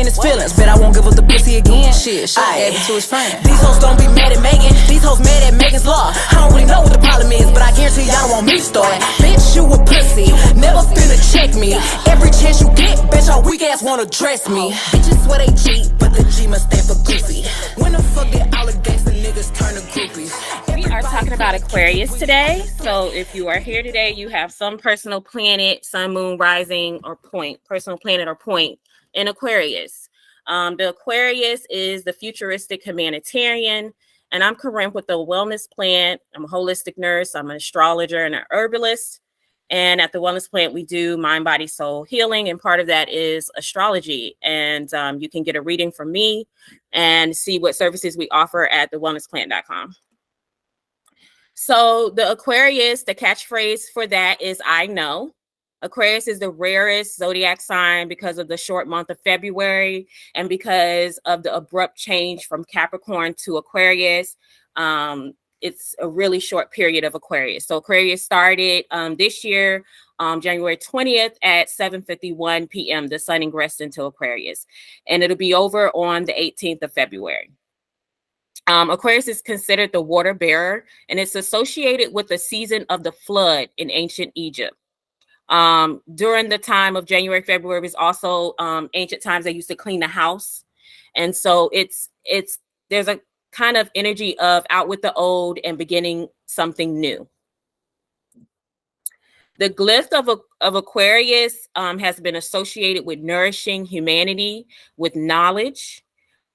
in his feelings. Bet I won't give up the pussy again. Shit, gave it to his friend. These hoes don't be mad at Megan. These hoes mad at Megan's law. I don't really know what the problem is, but I guarantee y'all don't want me to start. Bitch, you a pussy. Never finna check me. Every chance you get, bitch, y'all weak ass wanna dress me. Bitches swear they cheat, but the G must stand for goofy. When the fuck did all the gangsta niggas turn to groupies? We are talking about Aquarius today. So if you are here today, you have some personal planet, sun, moon, rising, or point, personal planet or point in Aquarius. The Aquarius is the futuristic humanitarian, and I'm Corinne with the Wellness Plant. I'm a holistic nurse, I'm an astrologer and an herbalist. And at the Wellness Plant, we do mind, body, soul healing. And part of that is astrology. And you can get a reading from me and see what services we offer at thewellnessplant.com. So the Aquarius, the catchphrase for that is I know. Aquarius is the rarest zodiac sign because of the short month of February and because of the abrupt change from Capricorn to Aquarius. It's a really short period of Aquarius. So Aquarius started this year, January 20th at 7:51 p.m. The sun ingressed into Aquarius, and it'll be over on the 18th of February. Aquarius is considered the water bearer, and it's associated with the season of the flood in ancient Egypt. During the time of January, February was also ancient times they used to clean the house. And so there's a kind of energy of out with the old and beginning something new. The glyph of Aquarius has been associated with nourishing humanity with knowledge,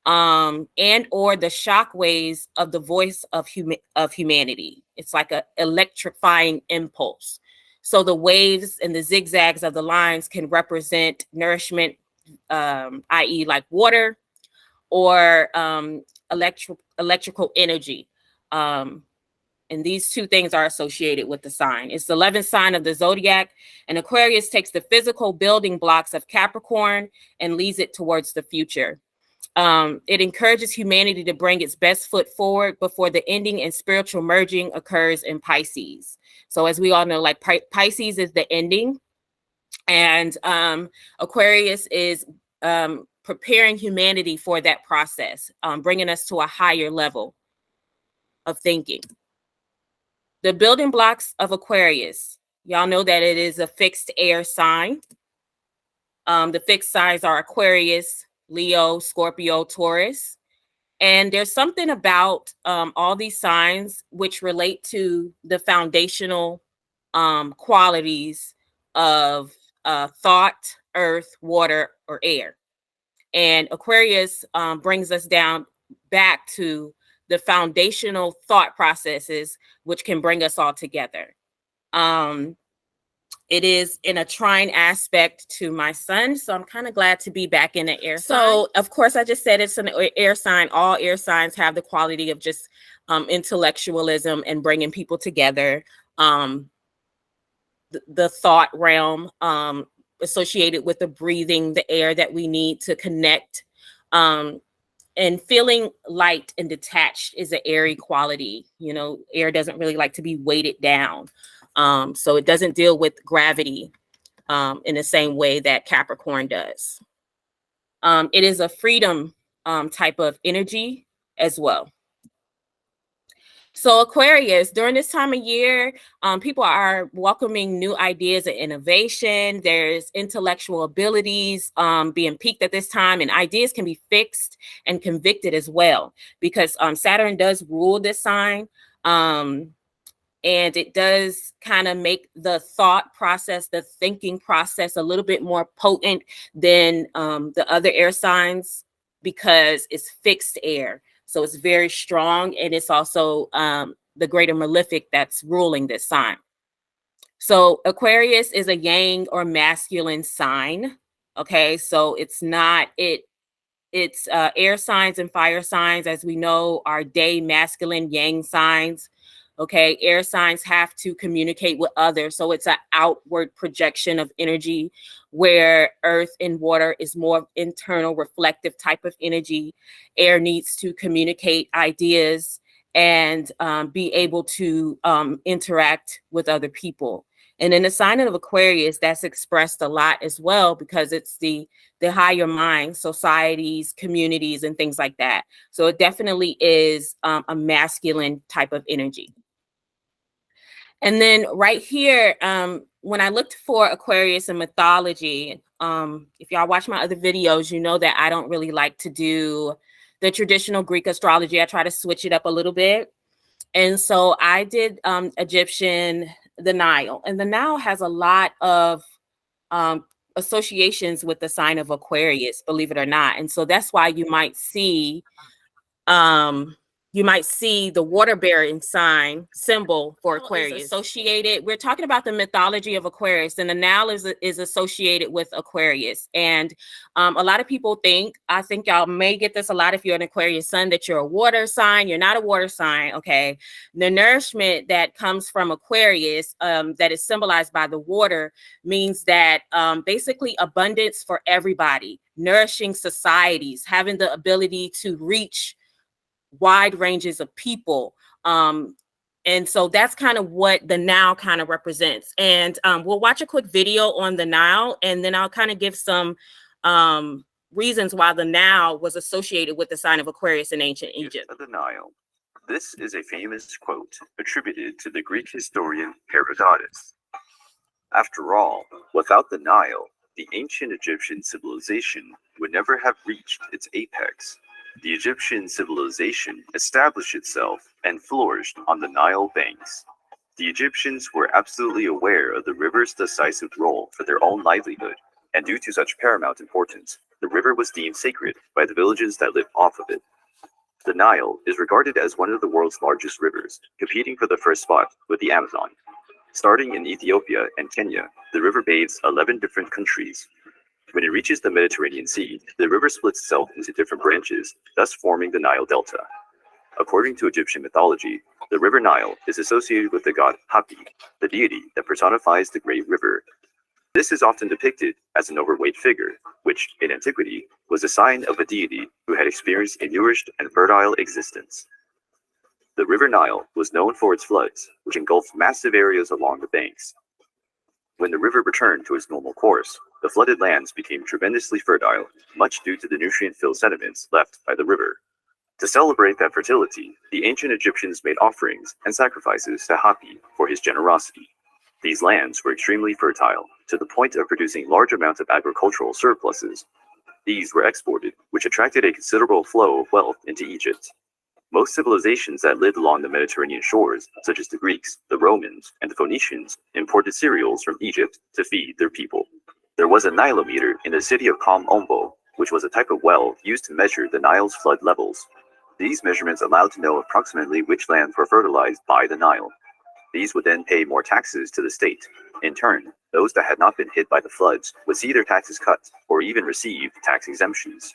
and or the shock waves of the voice of humanity. It's like an electrifying impulse. So the waves and the zigzags of the lines can represent nourishment, i.e. like water, or electrical energy. And these two things are associated with the sign. It's the 11th sign of the Zodiac, and Aquarius takes the physical building blocks of Capricorn and leads it towards the future. It encourages humanity to bring its best foot forward before the ending and spiritual merging occurs in Pisces. So as we all know, like Pisces is the ending, and Aquarius is preparing humanity for that process, bringing us to a higher level of thinking. The building blocks of Aquarius, y'all know that it is a fixed air sign. The fixed signs are Aquarius, Leo, Scorpio, Taurus. And there's something about all these signs which relate to the foundational qualities of thought, earth, water, or air. And Aquarius brings us down back to the foundational thought processes, which can bring us all together. It is in a trine aspect to my sun, so I'm kind of glad to be back in the air sign. So, of course, I just said it's an air sign. All air signs have the quality of just intellectualism and bringing people together. The thought realm associated with the breathing, the air that we need to connect. And feeling light and detached is an airy quality. You know, air doesn't really like to be weighted down. So it doesn't deal with gravity in the same way that Capricorn does. It is a freedom type of energy as well. So Aquarius, during this time of year, people are welcoming new ideas and innovation. There's intellectual abilities being peaked at this time, and ideas can be fixed and convicted as well, because Saturn does rule this sign. And it does kind of make the thought process, the thinking process a little bit more potent than the other air signs, because it's fixed air. So it's very strong, and it's also the greater malefic that's ruling this sign. So Aquarius is a yang or masculine sign. Okay, so it's not, it's air signs and fire signs, as we know, are day masculine, yang signs. Okay, air signs have to communicate with others. So it's an outward projection of energy, where earth and water is more internal, reflective type of energy. Air needs to communicate ideas and be able to interact with other people. And in the sign of Aquarius, that's expressed a lot as well, because it's the higher mind, societies, communities, and things like that. So it definitely is a masculine type of energy. And then right here, when I looked for Aquarius in mythology, if y'all watch my other videos, you know that I don't really like to do the traditional Greek astrology. I try to switch it up a little bit. And so I did Egyptian, the Nile. And the Nile has a lot of associations with the sign of Aquarius, believe it or not. And so that's why you might see the water-bearing sign symbol for Aquarius associated. We're talking about the mythology of Aquarius, and the Nile is associated with Aquarius. And a lot of people think, I think y'all may get this a lot if you're an Aquarius sun, that you're a water sign. You're not a water sign, okay? The nourishment that comes from Aquarius, that is symbolized by the water, means that basically abundance for everybody, nourishing societies, having the ability to reach wide ranges of people. And so that's kind of what the Nile kind of represents. And we'll watch a quick video on the Nile, and then I'll kind of give some reasons why the Nile was associated with the sign of Aquarius in ancient Egypt. The Nile. This is a famous quote attributed to the Greek historian Herodotus. After all, without the Nile, the ancient Egyptian civilization would never have reached its apex. The Egyptian civilization established itself and flourished on the Nile banks. The Egyptians were absolutely aware of the river's decisive role for their own livelihood, and due to such paramount importance, the river was deemed sacred by the villages that lived off of it. The Nile is regarded as one of the world's largest rivers, competing for the first spot with the Amazon. Starting in Ethiopia and Kenya, the river bathes 11 different countries. When it reaches the Mediterranean Sea, the river splits itself into different branches, thus forming the Nile Delta. According to Egyptian mythology, the river Nile is associated with the god Hapi, the deity that personifies the great river. This is often depicted as an overweight figure, which, in antiquity, was a sign of a deity who had experienced a nourished and fertile existence. The river Nile was known for its floods, which engulfed massive areas along the banks. When the river returned to its normal course, the flooded lands became tremendously fertile, much due to the nutrient-filled sediments left by the river. To celebrate that fertility, the ancient Egyptians made offerings and sacrifices to Hapi for his generosity. These lands were extremely fertile, to the point of producing large amounts of agricultural surpluses. These were exported, which attracted a considerable flow of wealth into Egypt. Most civilizations that lived along the Mediterranean shores, such as the Greeks, the Romans, and the Phoenicians, imported cereals from Egypt to feed their people. There was a Nilometer in the city of Kom-Ombo, which was a type of well used to measure the Nile's flood levels. These measurements allowed to know approximately which lands were fertilized by the Nile. These would then pay more taxes to the state. In turn, those that had not been hit by the floods would see their taxes cut or even receive tax exemptions.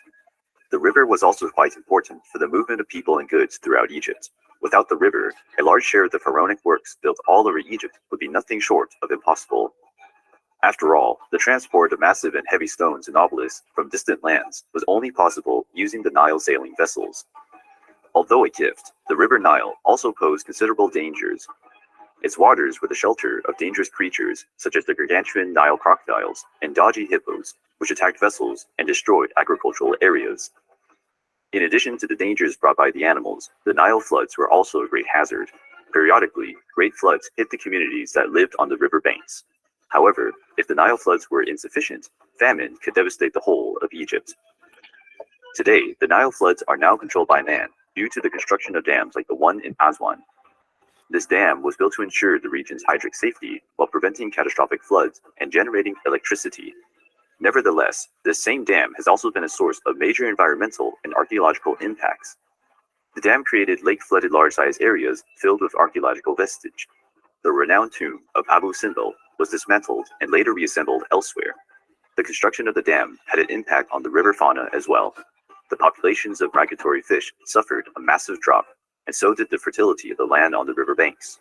The river was also quite important for the movement of people and goods throughout Egypt. Without the river, a large share of the pharaonic works built all over Egypt would be nothing short of impossible. After all, the transport of massive and heavy stones and obelisks from distant lands was only possible using the Nile sailing vessels. Although a gift, the river Nile also posed considerable dangers. Its waters were the shelter of dangerous creatures such as the gargantuan Nile crocodiles and dodgy hippos, which attacked vessels and destroyed agricultural areas. In addition to the dangers brought by the animals, the Nile floods were also a great hazard. Periodically, great floods hit the communities that lived on the river banks. However, if the Nile floods were insufficient, famine could devastate the whole of Egypt. Today, the Nile floods are now controlled by man due to the construction of dams like the one in Aswan. This dam was built to ensure the region's hydric safety while preventing catastrophic floods and generating electricity. Nevertheless, this same dam has also been a source of major environmental and archaeological impacts. The dam created lake-flooded large-sized areas filled with archaeological vestige. The renowned tomb of Abu Simbel was dismantled and later reassembled elsewhere. The construction of the dam had an impact on the river fauna as well. The populations of migratory fish suffered a massive drop, and so did the fertility of the land on the river banks.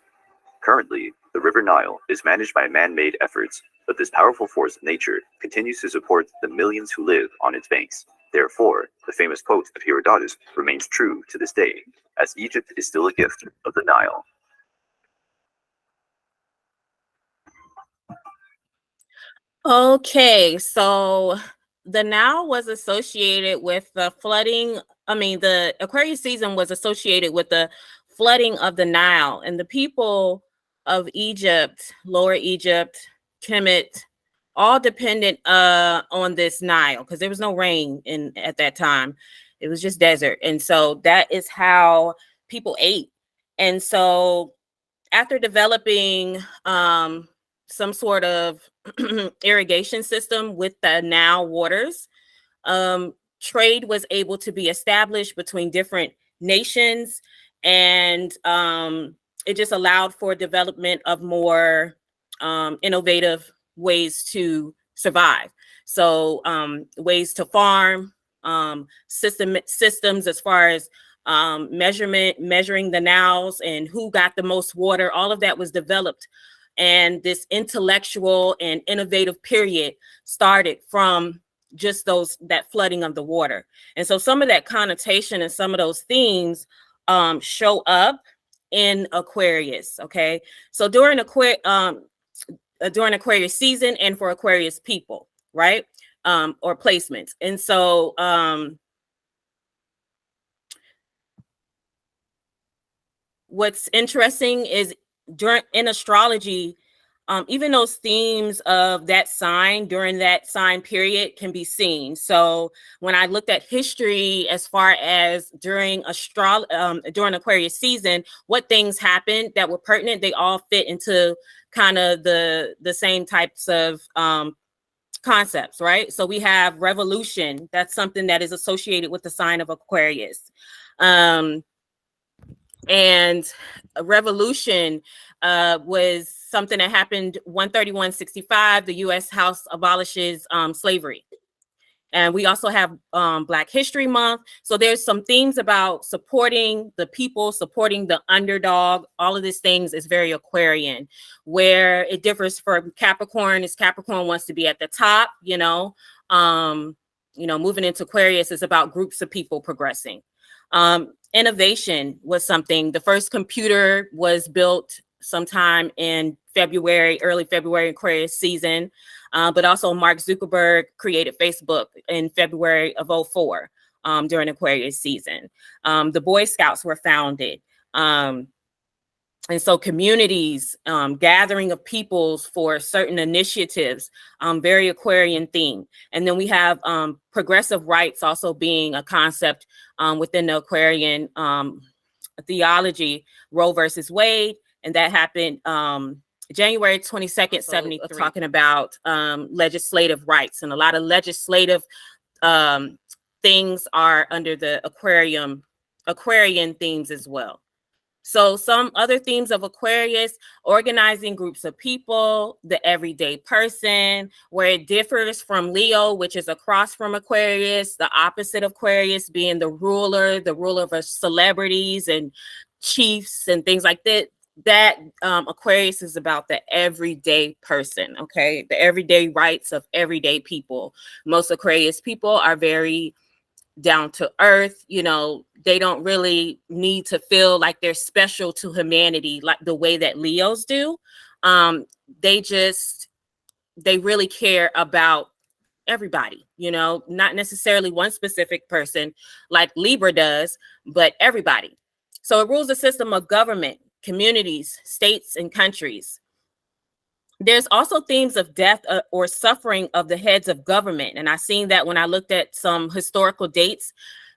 Currently, the river Nile is managed by man-made efforts, but this powerful force of nature continues to support the millions who live on its banks. Therefore, the famous quote of Herodotus remains true to this day, as Egypt is still a gift of the Nile. Okay, so the Nile was associated with the flooding. I mean, the Aquarius season was associated with the flooding of the Nile, and the people of Egypt, Lower Egypt, Kemet, all dependent on this Nile because there was no rain in at that time. It was just desert, and so that is how people ate. And so after developing some sort of irrigation system with the Nile waters, trade was able to be established between different nations, and it just allowed for development of more innovative ways to survive. So ways to farm, systems as far as measuring the Niles and who got the most water, all of that was developed. And this intellectual and innovative period started from just that flooding of the water. And so some of that connotation and some of those themes show up in Aquarius. Okay, so during Aquarius season and for Aquarius people, right? Or placements. And so what's interesting is in astrology, even those themes of that sign during that sign period can be seen. So when I looked at history as far as during Aquarius season, what things happened that were pertinent, they all fit into kind of the same types of concepts, right? So we have revolution. That's something that is associated with the sign of Aquarius. And a revolution was something that happened 131-65. The U.S. House abolishes slavery. And we also have Black History Month. So there's some themes about supporting the people, supporting the underdog. All of these things is very Aquarian. Where it differs from Capricorn is Capricorn wants to be at the top, moving into Aquarius is about groups of people progressing. Innovation was something. The first computer was built sometime in early February, Aquarius season. But also Mark Zuckerberg created Facebook in February of 2004 during Aquarius season. The Boy Scouts were founded. And so communities, gathering of peoples for certain initiatives, very Aquarian theme. And then we have progressive rights also being a concept within the Aquarian theology, Roe versus Wade. And that happened January 22nd, 73, talking about legislative rights. And a lot of legislative things are under the Aquarian themes as well. So some other themes of Aquarius: organizing groups of people, the everyday person, where it differs from Leo, which is across from Aquarius, the opposite of Aquarius being the ruler of celebrities and chiefs and things like that. Aquarius is about the everyday person, okay? The everyday rights of everyday people. Most Aquarius people are very down to earth, they don't really need to feel like they're special to humanity like the way that Leos do. They really care about everybody, not necessarily one specific person like Libra does, but everybody. So it rules the system of government, communities, states, and countries. There's also themes of death or suffering of the heads of government. And I seen that when I looked at some historical dates,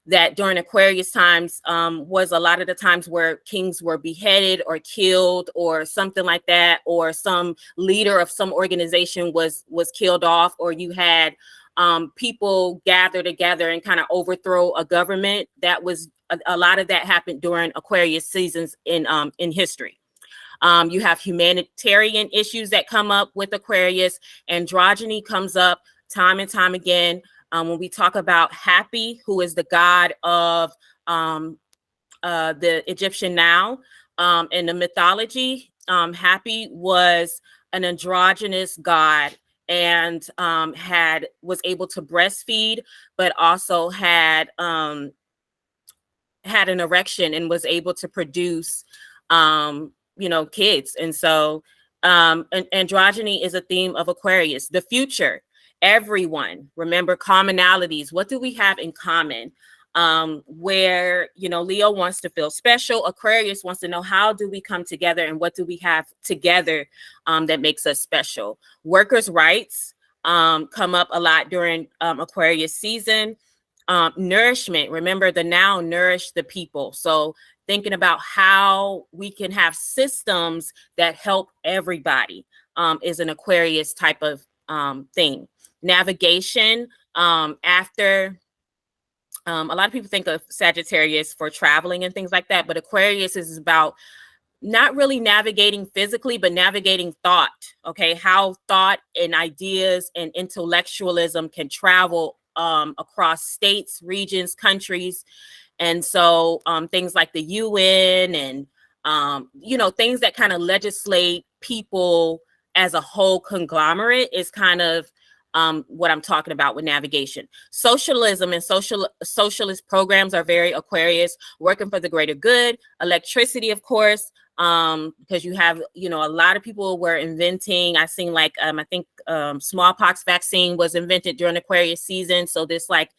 that during Aquarius times was a lot of the times where kings were beheaded or killed or something like that, or some leader of some organization was killed off, or you had people gather together and kind of overthrow a government. That was a lot of that happened during Aquarius seasons in history. You have humanitarian issues that come up with Aquarius. Androgyny comes up time and time again. When we talk about Happy, who is the god of the Egyptian Nile, in the mythology, Happy was an androgynous god and was able to breastfeed, but also had an erection and was able to produce kids. And so Androgyny is a theme of Aquarius. The future, everyone. Remember commonalities. What do we have in common? Where, you know, Leo wants to feel special. Aquarius wants to know, how do we come together and what do we have together that makes us special? Workers' rights come up a lot during Aquarius season. Nourishment, remember the noun, nourish the people. So thinking about how we can have systems that help everybody is an Aquarius type of thing. Navigation, after a lot of people think of Sagittarius for traveling and things like that, but Aquarius is about not really navigating physically, but navigating thought. Okay, how thought and ideas and intellectualism can travel across states, regions, countries. And so things like the UN and, you know, things that kind of legislate people as a whole conglomerate is kind of what I'm talking about with navigation. Socialism and socialist programs are very Aquarius, working for the greater good. Electricity, of course, because you have, you know, a lot of people were inventing. I seen like, I think smallpox vaccine was invented during Aquarius season. So this like,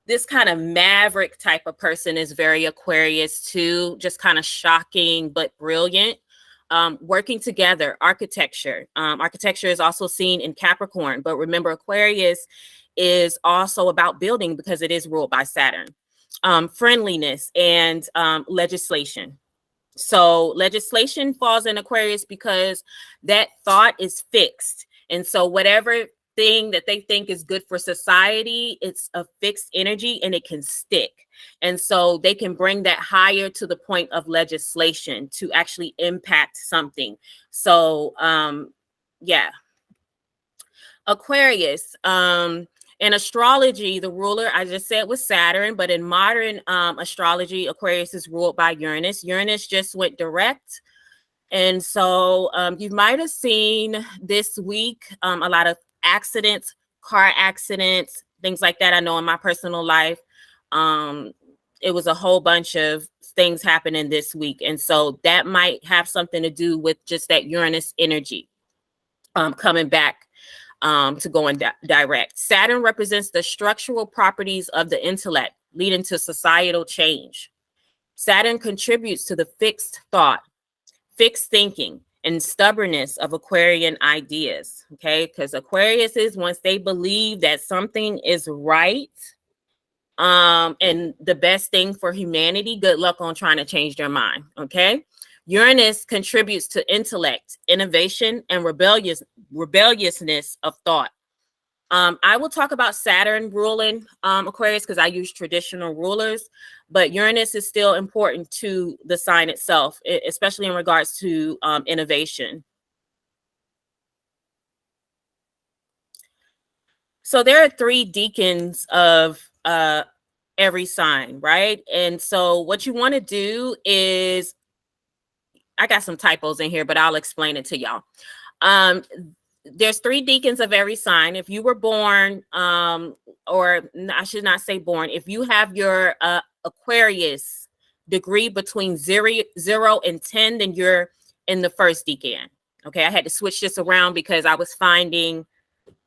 this kind of maverick type of person is very Aquarius too, just kind of shocking, but brilliant. Working together, architecture. Architecture is also seen in Capricorn, but remember Aquarius is also about building because it is ruled by Saturn. Friendliness and legislation. So legislation falls in Aquarius because that thought is fixed. And so whatever thing that they think is good for society, it's a fixed energy and it can stick. And so they can bring that higher to the point of legislation to actually impact something. So yeah. Aquarius, in astrology, the ruler, I just said, was Saturn, but in modern astrology, Aquarius is ruled by Uranus. Uranus just went direct. And so you might have seen this week a lot of accidents, car accidents, things like that. I know in my personal life, it was a whole bunch of things happening this week. And so that might have something to do with just that Uranus energy coming back to going direct. Saturn represents the structural properties of the intellect, leading to societal change. Saturn contributes to the fixed thought, fixed thinking, and stubbornness of Aquarian ideas. Okay, because Aquarius is, once they believe that something is right and the best thing for humanity, good luck on trying to change their mind. Okay. Uranus contributes to intellect, innovation, and rebelliousness of thought. I will talk about Saturn ruling Aquarius because I use traditional rulers, but Uranus is still important to the sign itself, especially in regards to innovation. So there are 3 deacons of every sign, right? And so what you want to do is, I got some typos in here, but I'll explain it to y'all. There's 3 deacons of every sign. If you were born, or I should not say born, if you have your Aquarius degree between 0 and 10, then you're in the first decan. Okay, I had to switch this around because I was finding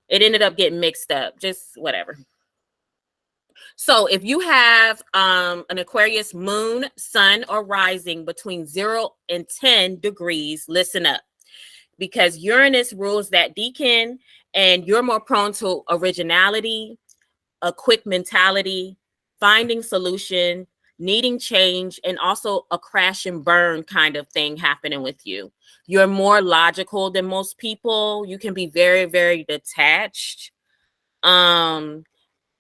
it ended up getting mixed up, just whatever. So if you have an Aquarius moon, sun, or rising between 0 and 10 degrees, listen up, because Uranus rules that decan and you're more prone to originality, a quick mentality, finding solution, needing change, and also a crash and burn kind of thing happening with you. You're more logical than most people. You can be very, very detached.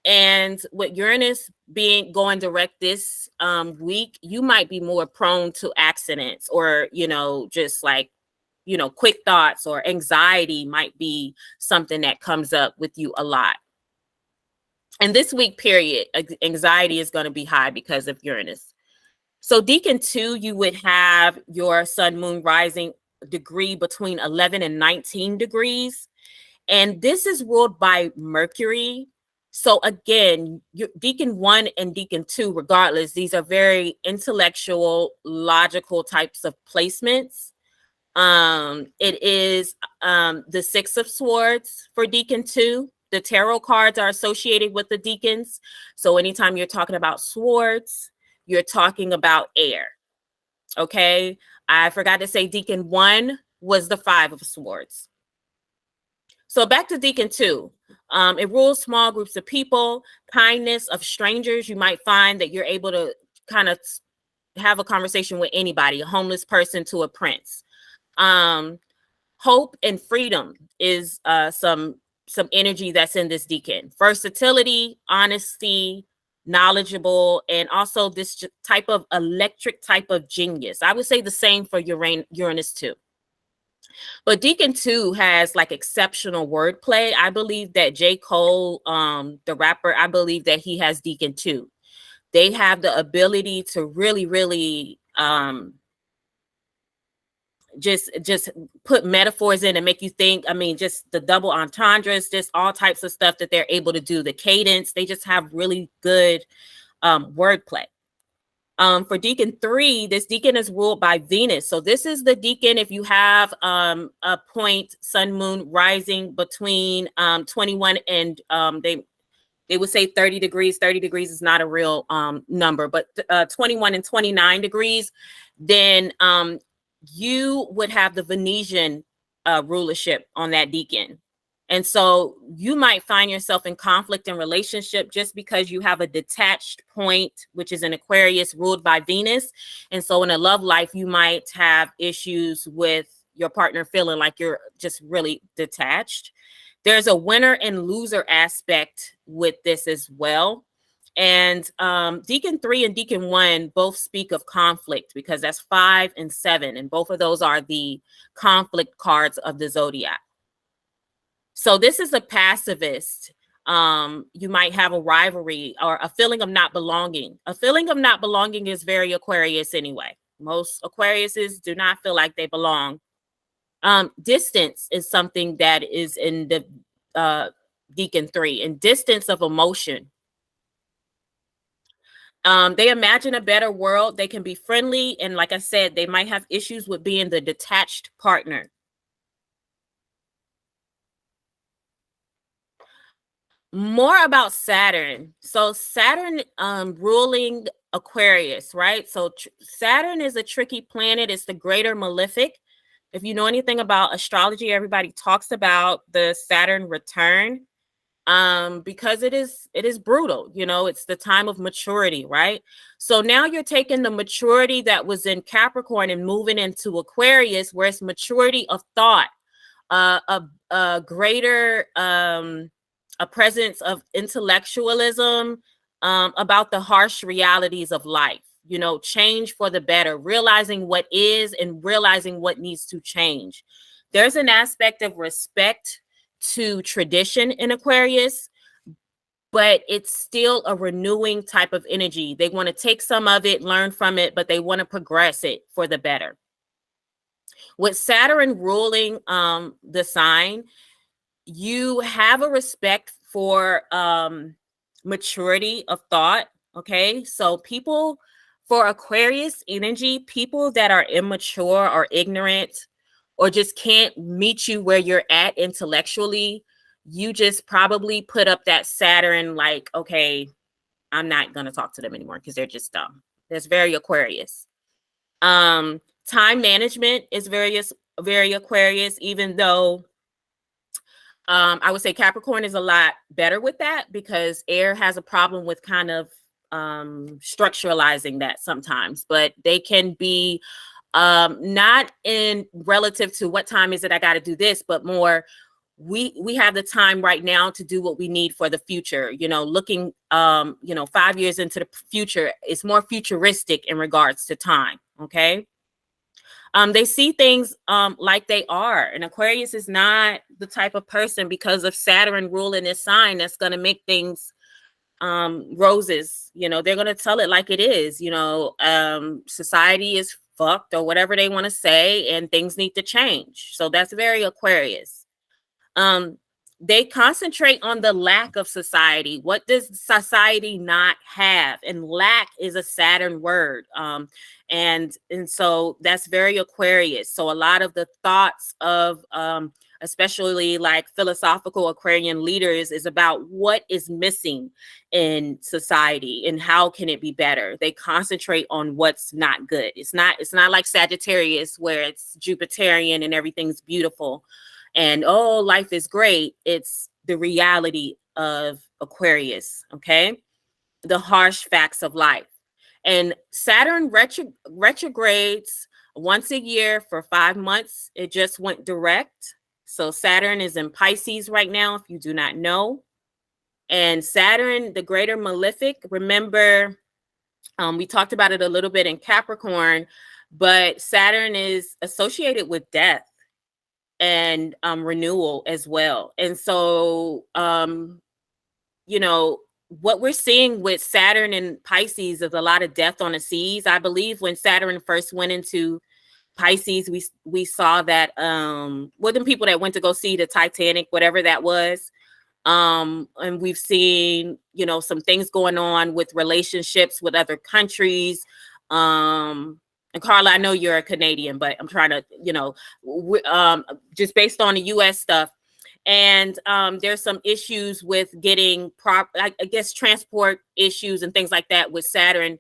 And with Uranus going direct this week, you might be more prone to accidents or, you know, just like, you know, quick thoughts, or anxiety might be something that comes up with you a lot. And this week period, anxiety is going to be high because of Uranus. So Decan 2, you would have your sun, moon, rising degree between 11 and 19 degrees. And this is ruled by Mercury. So again, Deacon 1 and Deacon 2, regardless, these are very intellectual, logical types of placements. It is the 6 of Swords for Deacon 2. The tarot cards are associated with the deacons. So anytime you're talking about swords, you're talking about air. Okay. I forgot to say Deacon 1 was the 5 of Swords. So back to Deacon 2. It rules small groups of people, kindness of strangers. You might find that you're able to kind of have a conversation with anybody, a homeless person to a prince. Hope and freedom is some energy that's in this deacon. Versatility, honesty, knowledgeable, and also this type of electric type of genius. I would say the same for Uranus too. But Deacon 2 has like exceptional wordplay. I believe that J. Cole, the rapper, I believe that he has Deacon 2. They have the ability to really, really just put metaphors in and make you think. I mean, just the double entendres, just all types of stuff that they're able to do. The cadence, they just have really good wordplay. For Deacon 3, this deacon is ruled by Venus. So this is the deacon if you have a point, sun, moon, rising between 21 and they would say 30 degrees. 30 degrees is not a real number, but 21 and 29 degrees, then you would have the Venetian rulership on that deacon. And so you might find yourself in conflict in relationship just because you have a detached point, which is an Aquarius ruled by Venus. And so in a love life, you might have issues with your partner feeling like you're just really detached. There's a winner and loser aspect with this as well. And Deacon 3 and Deacon 1 both speak of conflict because that's 5 and 7. And both of those are the conflict cards of the Zodiac. So this is a pacifist. You might have a rivalry or a feeling of not belonging. A feeling of not belonging is very Aquarius anyway. Most Aquariuses do not feel like they belong. Distance is something that is in the Deacon 3, and distance of emotion. They imagine a better world. They can be friendly. And like I said, they might have issues with being the detached partner. More about Saturn. So Saturn ruling Aquarius, right? So Saturn is a tricky planet. It's the greater malefic. If you know anything about astrology, everybody talks about the Saturn return because it is brutal. You know, it's the time of maturity, right? So now you're taking the maturity that was in Capricorn and moving into Aquarius, where it's maturity of thought, a greater a presence of intellectualism about the harsh realities of life, you know, change for the better, realizing what is and realizing what needs to change. There's an aspect of respect to tradition in Aquarius, but it's still a renewing type of energy. They want to take some of it, learn from it, but they want to progress it for the better. With Saturn ruling the sign, you have a respect for maturity of thought. Okay, so people for Aquarius energy, people that are immature or ignorant or just can't meet you where you're at intellectually, you just probably put up that Saturn like, okay, I'm not going to talk to them anymore because they're just dumb. That's very Aquarius. Time management is very Aquarius, even though I would say Capricorn is a lot better with that because air has a problem with kind of structuralizing that sometimes, but they can be not in relative to what time is it I got to do this, but more we have the time right now to do what we need for the future. You know, looking 5 years into the future, it's more futuristic in regards to time. Okay. They see things like they are. And Aquarius is not the type of person, because of Saturn ruling this sign, that's going to make things roses. You know, they're going to tell it like it is. You know, society is fucked or whatever they want to say, and things need to change. So that's very Aquarius. they concentrate on the lack of society. What does society not have? And lack is a Saturn word. And so that's very Aquarius. So a lot of the thoughts of especially like philosophical Aquarian leaders is about what is missing in society and how can it be better. They concentrate on what's not good. It's not like Sagittarius where it's Jupiterian and everything's beautiful and oh, life is great. It's the reality of Aquarius, okay? The harsh facts of life. And Saturn retrogrades once a year for 5 months. It just went direct. So Saturn is in Pisces right now, if you do not know. And Saturn, the greater malefic, remember, we talked about it a little bit in Capricorn, but Saturn is associated with death and renewal as well. And so, you know, what we're seeing with Saturn and Pisces is a lot of death on the seas. I believe when Saturn first went into Pisces, we saw that well, the people that went to go see the Titanic, whatever that was. And we've seen, you know, some things going on with relationships with other countries. And Carla, I know you're a Canadian, but I'm trying to, you know, just based on the US stuff. And there's some issues with getting I guess transport issues and things like that with Saturn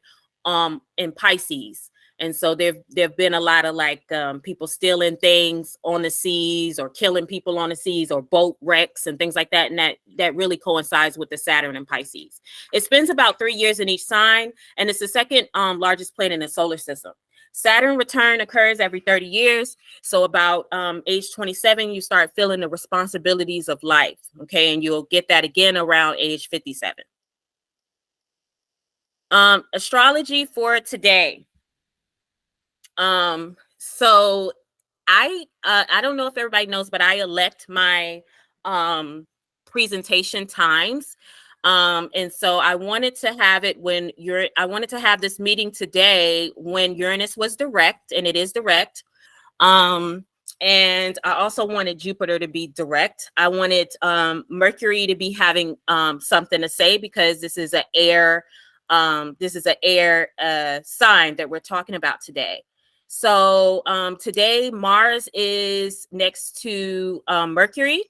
in Pisces. And so there've been a lot of like people stealing things on the seas or killing people on the seas or boat wrecks and things like that. And that really coincides with the Saturn and Pisces. It spends about 3 years in each sign, and it's the second largest planet in the solar system. Saturn return occurs every 30 years. So about age 27, you start feeling the responsibilities of life. Okay. And you'll get that again around age 57. Astrology for today. So I don't know if everybody knows, but I elect my presentation times. And so I wanted to have it I wanted to have this meeting today when Uranus was direct, and it is direct. And I also wanted Jupiter to be direct. I wanted Mercury to be having something to say because this is an air sign that we're talking about today. So today Mars is next to Mercury.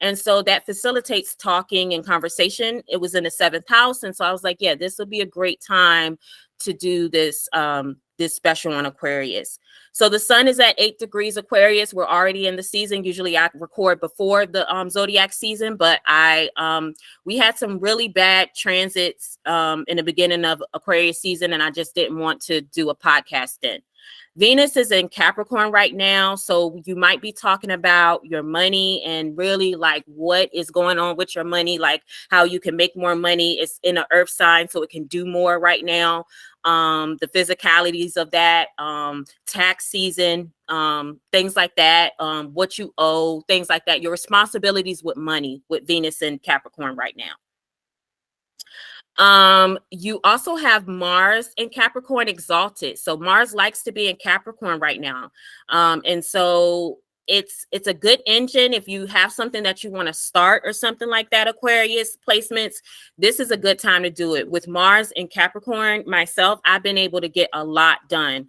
And so that facilitates talking and conversation. It was in the 7th house. And so I was like, yeah, this will be a great time to do this, this special on Aquarius. So the sun is at 8 degrees Aquarius. We're already in the season. Usually I record before the Zodiac season, but we had some really bad transits in the beginning of Aquarius season, and I just didn't want to do a podcast then. Venus is in Capricorn right now, so you might be talking about your money and really like what is going on with your money, like how you can make more money. It's in an earth sign, so it can do more right now. The physicalities of that, tax season, things like that, what you owe, things like that, your responsibilities with money with Venus in Capricorn right now. You also have Mars in Capricorn exalted. So Mars likes to be in Capricorn right now. And so it's a good engine. If you have something that you want to start or something like that, Aquarius placements, this is a good time to do it. With Mars in Capricorn, myself, I've been able to get a lot done.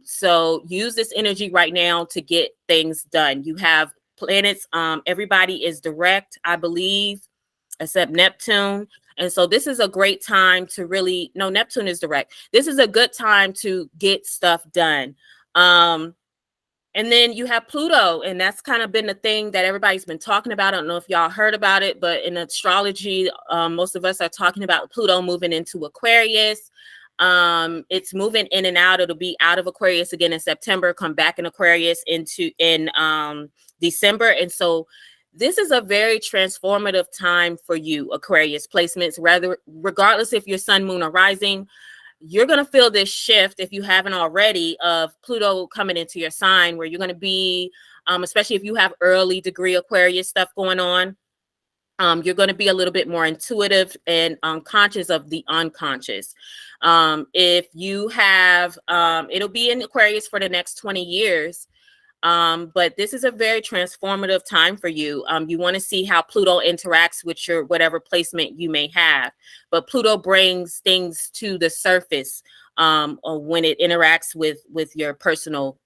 So use this energy right now to get things done. You have planets, everybody is direct, I believe, except Neptune. And so this is a great time to really, no, Neptune is direct. This is a good time to get stuff done. And then you have Pluto, and that's kind of been the thing that everybody's been talking about. I don't know if y'all heard about it, but in astrology, most of us are talking about Pluto moving into Aquarius. It's moving in and out. It'll be out of Aquarius again in September, come back in Aquarius in December. And so this is a very transformative time for you, Aquarius placements, regardless if you're sun, moon, or rising. You're going to feel this shift, if you haven't already, of Pluto coming into your sign, where you're going to be, especially if you have early degree Aquarius stuff going on, you're going to be a little bit more intuitive and conscious of the unconscious. If you have, it'll be in Aquarius for the next 20 years. But this is a very transformative time for you. You want to see how Pluto interacts with your whatever placement you may have. But Pluto brings things to the surface or when it interacts with your personal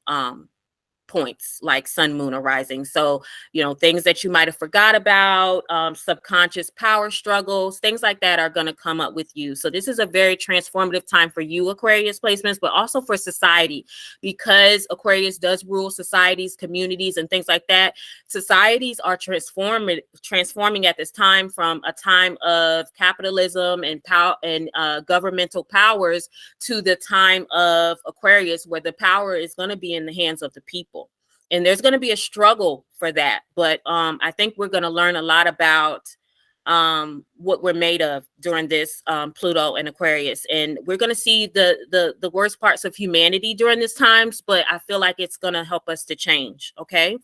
points like sun, moon, or rising. So, you know, things that you might have forgot about, subconscious power struggles, things like that are going to come up with you. So this is a very transformative time for you, Aquarius placements, but also for society, because Aquarius does rule societies, communities, and things like that. Societies are transforming at this time from a time of capitalism and power and governmental powers to the time of Aquarius, where the power is going to be in the hands of the people. And there's going to be a struggle for that. But I think we're going to learn a lot about what we're made of during this Pluto and Aquarius. And we're going to see the worst parts of humanity during this times, but I feel like it's going to help us to change. Okay.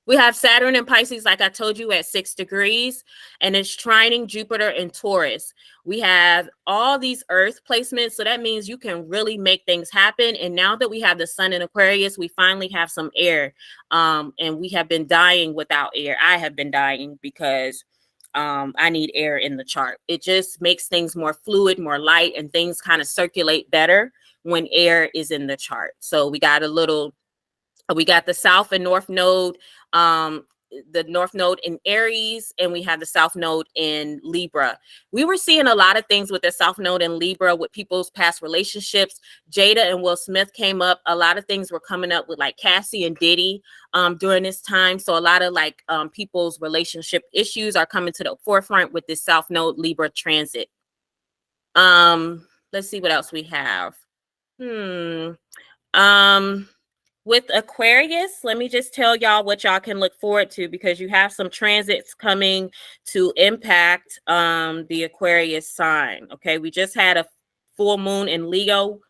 We have Saturn and Pisces, like I told you, at 6 degrees, and it's trining Jupiter and Taurus. We have all these Earth placements, so that means you can really make things happen. And now that we have the Sun in Aquarius, we finally have some air, and we have been dying without air. I have been dying because I need air in the chart. It just makes things more fluid, more light, and things kind of circulate better when air is in the chart. So we got the South and North Node, the North Node in Aries, and we have the South Node in Libra. We were seeing a lot of things with the South Node in Libra with people's past relationships. Jada and Will Smith came up. A lot of things were coming up with like Cassie and Diddy during this time. So a lot of like people's relationship issues are coming to the forefront with this South Node Libra transit. Let's see what else we have. With Aquarius, let me just tell y'all what y'all can look forward to, because you have some transits coming to impact the Aquarius sign. Okay, we just had a full moon in Leo,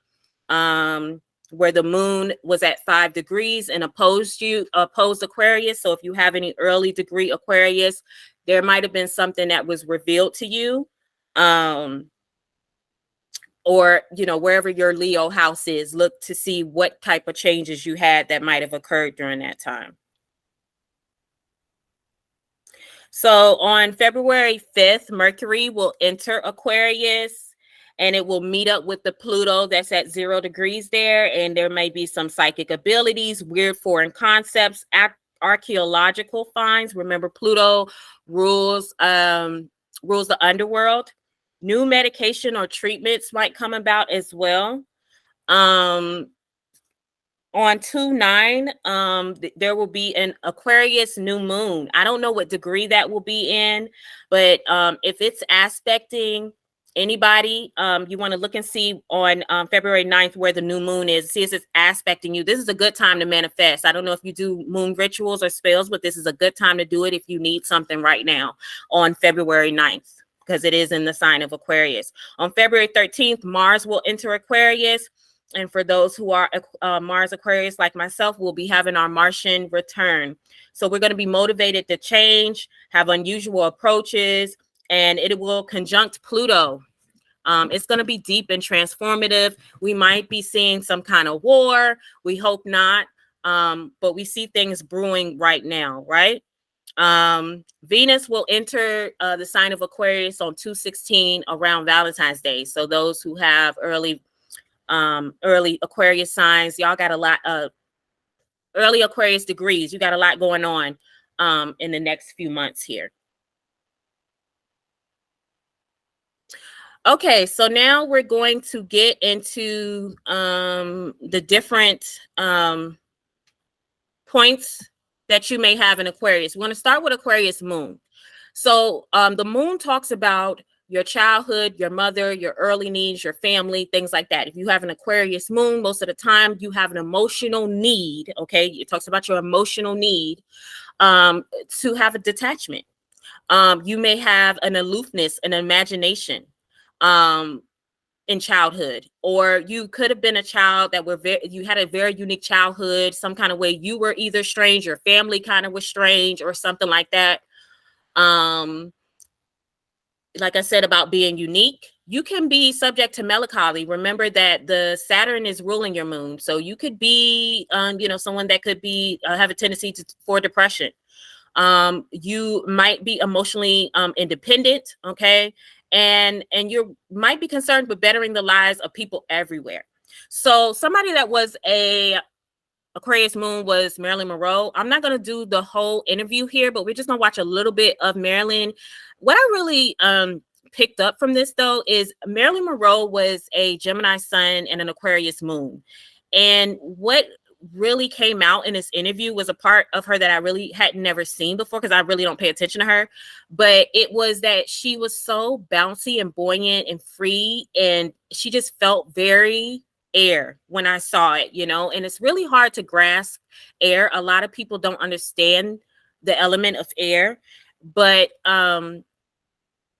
where the moon was at 5 degrees and opposed Aquarius. So if you have any early degree Aquarius, there might have been something that was revealed to you. Or, you know, wherever your Leo house is, look to see what type of changes you had that might have occurred during that time. So on February 5th, Mercury will enter Aquarius, and it will meet up with the Pluto that's at 0 degrees there. And there may be some psychic abilities, weird foreign concepts, archaeological finds. Remember, Pluto rules the underworld. New medication or treatments might come about as well. On 2/9, there will be an Aquarius new moon. I don't know what degree that will be in, but if it's aspecting anybody, you want to look and see on February 9th where the new moon is. See if it's aspecting you. This is a good time to manifest. I don't know if you do moon rituals or spells, but this is a good time to do it if you need something right now on February 9th. Because it is in the sign of Aquarius. On February 13th, Mars will enter Aquarius. And for those who are Mars Aquarius like myself, we'll be having our Martian return. So we're going to be motivated to change, have unusual approaches, and it will conjunct Pluto. It's going to be deep and transformative. We might be seeing some kind of war. We hope not. But we see things brewing right now, right? Venus will enter the sign of Aquarius on 2/16 around Valentine's Day. So those who have early Aquarius signs, y'all got a lot of early Aquarius degrees. You got a lot going on in the next few months here. Okay, so now we're going to get into the different points that you may have in Aquarius. We're going to start with Aquarius moon. So the moon talks about your childhood, your mother, your early needs, your family, things like that. If you have an Aquarius moon, most of the time you have an emotional need. Okay, it talks about your emotional need to have a detachment. You may have an aloofness, an imagination in childhood, or you could have been a child that you had a very unique childhood, some kind of way you were either strange, your family kind of was strange, or something like that. Like I said about being unique, you can be subject to melancholy. Remember that the Saturn is ruling your moon. So you could be, someone that could be have a tendency for depression. You might be emotionally independent, okay? And you might be concerned with bettering the lives of people everywhere. So somebody that was a Aquarius moon was Marilyn Monroe. I'm not going to do the whole interview here, but we're just going to watch a little bit of Marilyn. What I really picked up from this, though, is Marilyn Monroe was a Gemini sun and an Aquarius moon. And what really came out in this interview was a part of her that I really had never seen before, because I really don't pay attention to her. But it was that she was so bouncy and buoyant and free, and she just felt very air when I saw it, and it's really hard to grasp air. A lot of people don't understand the element of air, but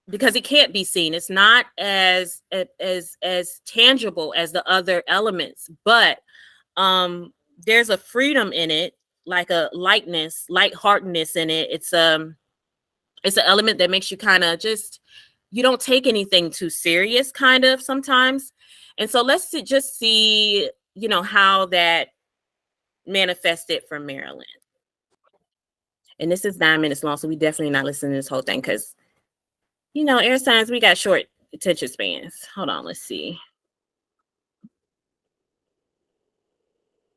because it can't be seen, it's not as tangible as the other elements, but there's a freedom in it, like a lightheartedness in it. It's an element that makes you kind of you don't take anything too serious kind of sometimes. And so let's just see, how that manifested for Marilyn. And this is 9 minutes long, so we definitely not listening to this whole thing because, air signs, we got short attention spans. Hold on, let's see.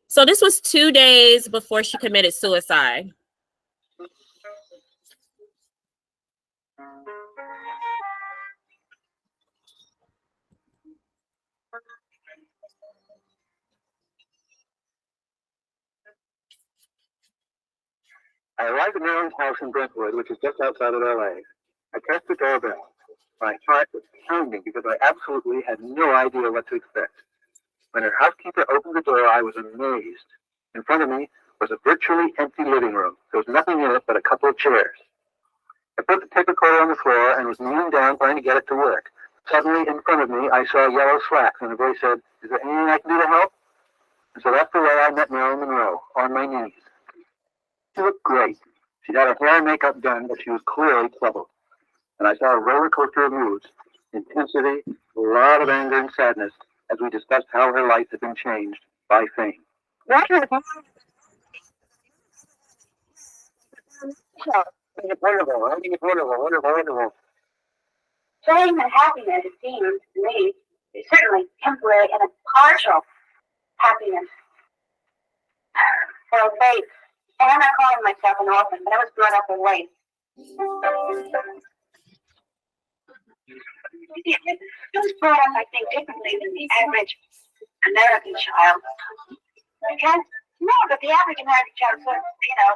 So this was 2 days before she committed suicide. I arrived at Marilyn's house in Brentwood, which is just outside of LA. I pressed the doorbell. My heart was pounding because I absolutely had no idea what to expect. When her housekeeper opened the door, I was amazed. In front of me was a virtually empty living room. There was nothing in it but a couple of chairs. I put the tape recorder on the floor and was kneeling down trying to get it to work. Suddenly, in front of me, I saw yellow slacks, and a voice said, "Is there anything I can do to help?" And so that's the way I met Marilyn Monroe, on my knees. She looked great. She had her hair and makeup done, but she was clearly troubled. And I saw a roller coaster of moods, intensity, a lot of anger and sadness, as we discussed how her life had been changed by fame. Wonderful, wonderful. Fame and happiness, it seems to me, is certainly temporary and a partial happiness. For faith, and I'm not calling myself an orphan, but I was brought up away. I was brought up, I think, differently than the average American child. Because, no, but the average American child,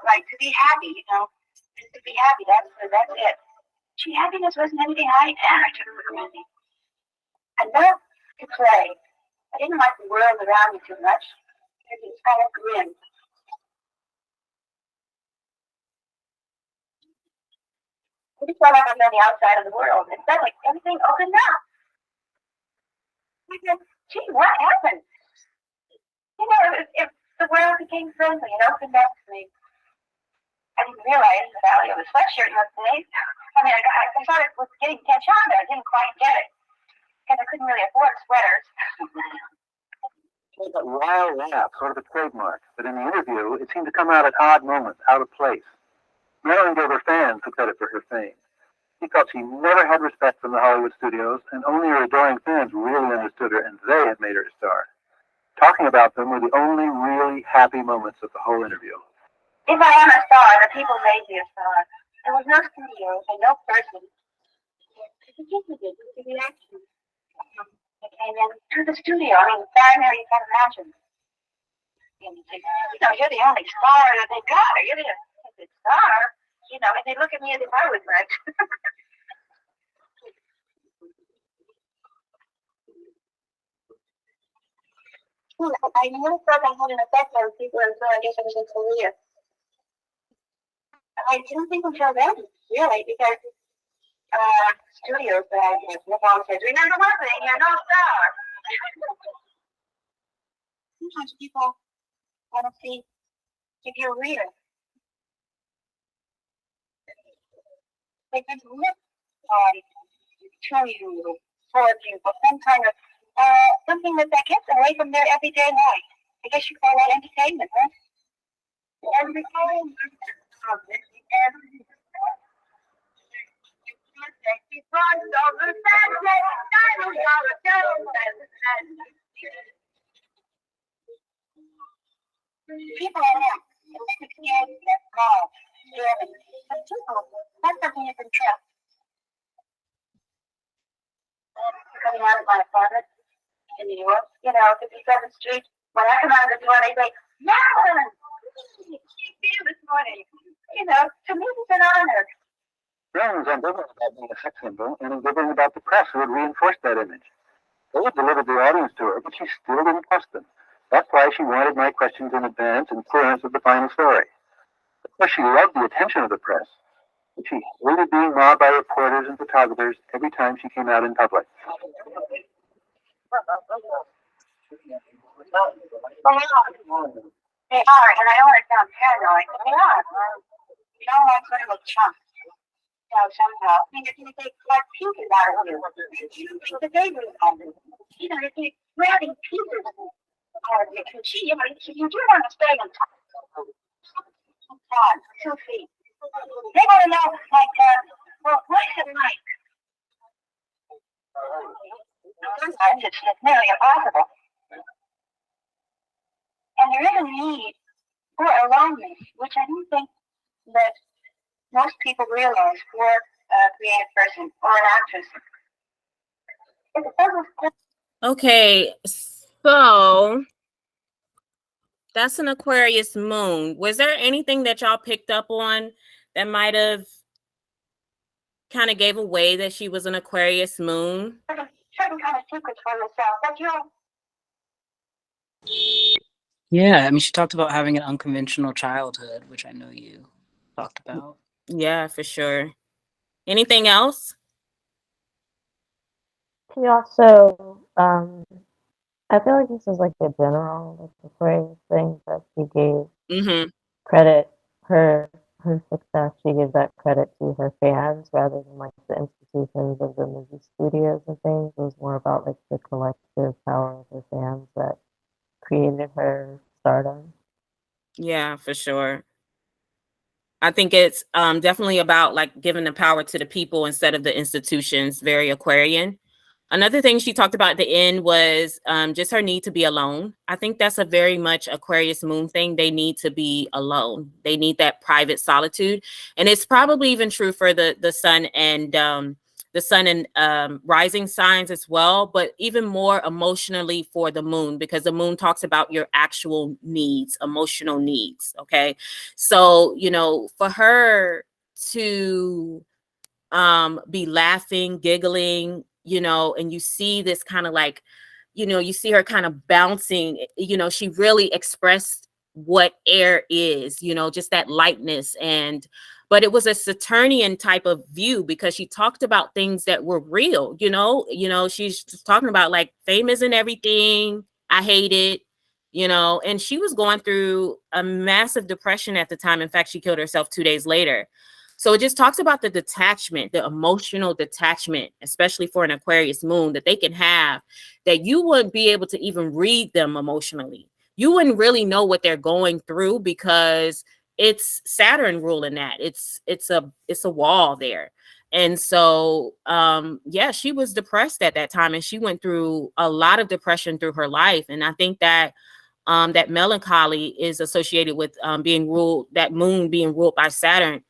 like to be happy, just to be happy, that's it. Happiness wasn't anything I ever took for granted. I loved to play. I didn't like the world around me too much. It was kind of grim. I just felt like I was on the outside of the world. It felt like everything opened up. I said, gee, what happened? If the world became friendly, it opened up to me. I didn't realize the value of a sweatshirt most days. I thought it was getting catch on, but I didn't quite get it. Because I couldn't really afford sweaters. That wild laugh, sort of a trademark, but in the interview, it seemed to come out at odd moments, out of place. Marilyn gave her fans the credit for her fame. She felt she never had respect from the Hollywood studios, and only her adoring fans really understood her, and they had made her a star. Talking about them were the only really happy moments of the whole interview. If I am a star, the people made me a star. There was no studio and no person. It was just a reaction. I came in through the studio. Primary, you can't imagine. You're the only star that they got. You're the star. And they look at me as if I was right. I never thought I had an effect on people until I guess I was in Korea. I didn't think until then, really, because studios that I did, the mom says, remember one thing, you're no star. Sometimes people want to see if you're real. They can look on show you towards you, but some kind of something that gets away from their everyday life. I guess you call that entertainment, huh? Entertainment. People are now scared to get involved. But people, that's something you can trust. Coming out of my apartment in New York, 57th Street, when I come out of the door, they say, Marilyn, you this morning. To me, it's an honor. Marilyn was ambivalent about being a sex symbol and ambivalent about the press who had reinforced that image. They had delivered the audience to her, but she still didn't trust them. That's why she wanted my questions in advance and clearance of the final story. Of course, she loved the attention of the press, but she hated being mobbed by reporters and photographers every time she came out in public. They are, and I don't want to sound paranoid, but they are. You don't want sort of a chunk. Somehow. I mean, if you take like pieces out of you, you think that they really have it. If you're grabbing pieces out of you, you do want to stay on top. 2 feet. They want to know, what's it like? Sometimes it's nearly impossible. And there is a need for aloneness, which I don't think that most people realize for a creative person or an actress. Okay, so that's an Aquarius moon. Was there anything that y'all picked up on that might have kind of gave away that she was an Aquarius moon? Certain kind of secrets for yourself, but Yeah, I mean, she talked about having an unconventional childhood, which I know you talked about. Yeah, for sure. Anything else? She also, I feel like this is like a general Aquarius thing that she gave credit, her success, she gave that credit to her fans rather than like the institutions of the movie studios and things. It was more about like the collective power of her fans that created her stardom. Yeah, for sure. I think it's definitely about like giving the power to the people instead of the institutions. Very Aquarian. Another thing she talked about at the end was just her need to be alone. I think that's a very much Aquarius moon thing. They need to be alone. They need that private solitude. And it's probably even true for the sun and rising signs as well, but even more emotionally for the moon, because the moon talks about your actual needs, emotional needs. Okay. So, for her to be laughing, giggling, and you see this kind of like, you see her kind of bouncing, she really expressed what air is, just that lightness. But it was a Saturnian type of view because she talked about things that were real, she's just talking about like fame isn't everything. I hate it, and she was going through a massive depression at the time. In fact, she killed herself 2 days later. So it just talks about the detachment, the emotional detachment, especially for an Aquarius moon that they can have, that you wouldn't be able to even read them emotionally. You wouldn't really know what they're going through because it's Saturn ruling that. It's a wall there. And so, she was depressed at that time, and she went through a lot of depression through her life. And I think that that melancholy is associated with that moon being ruled by Saturn.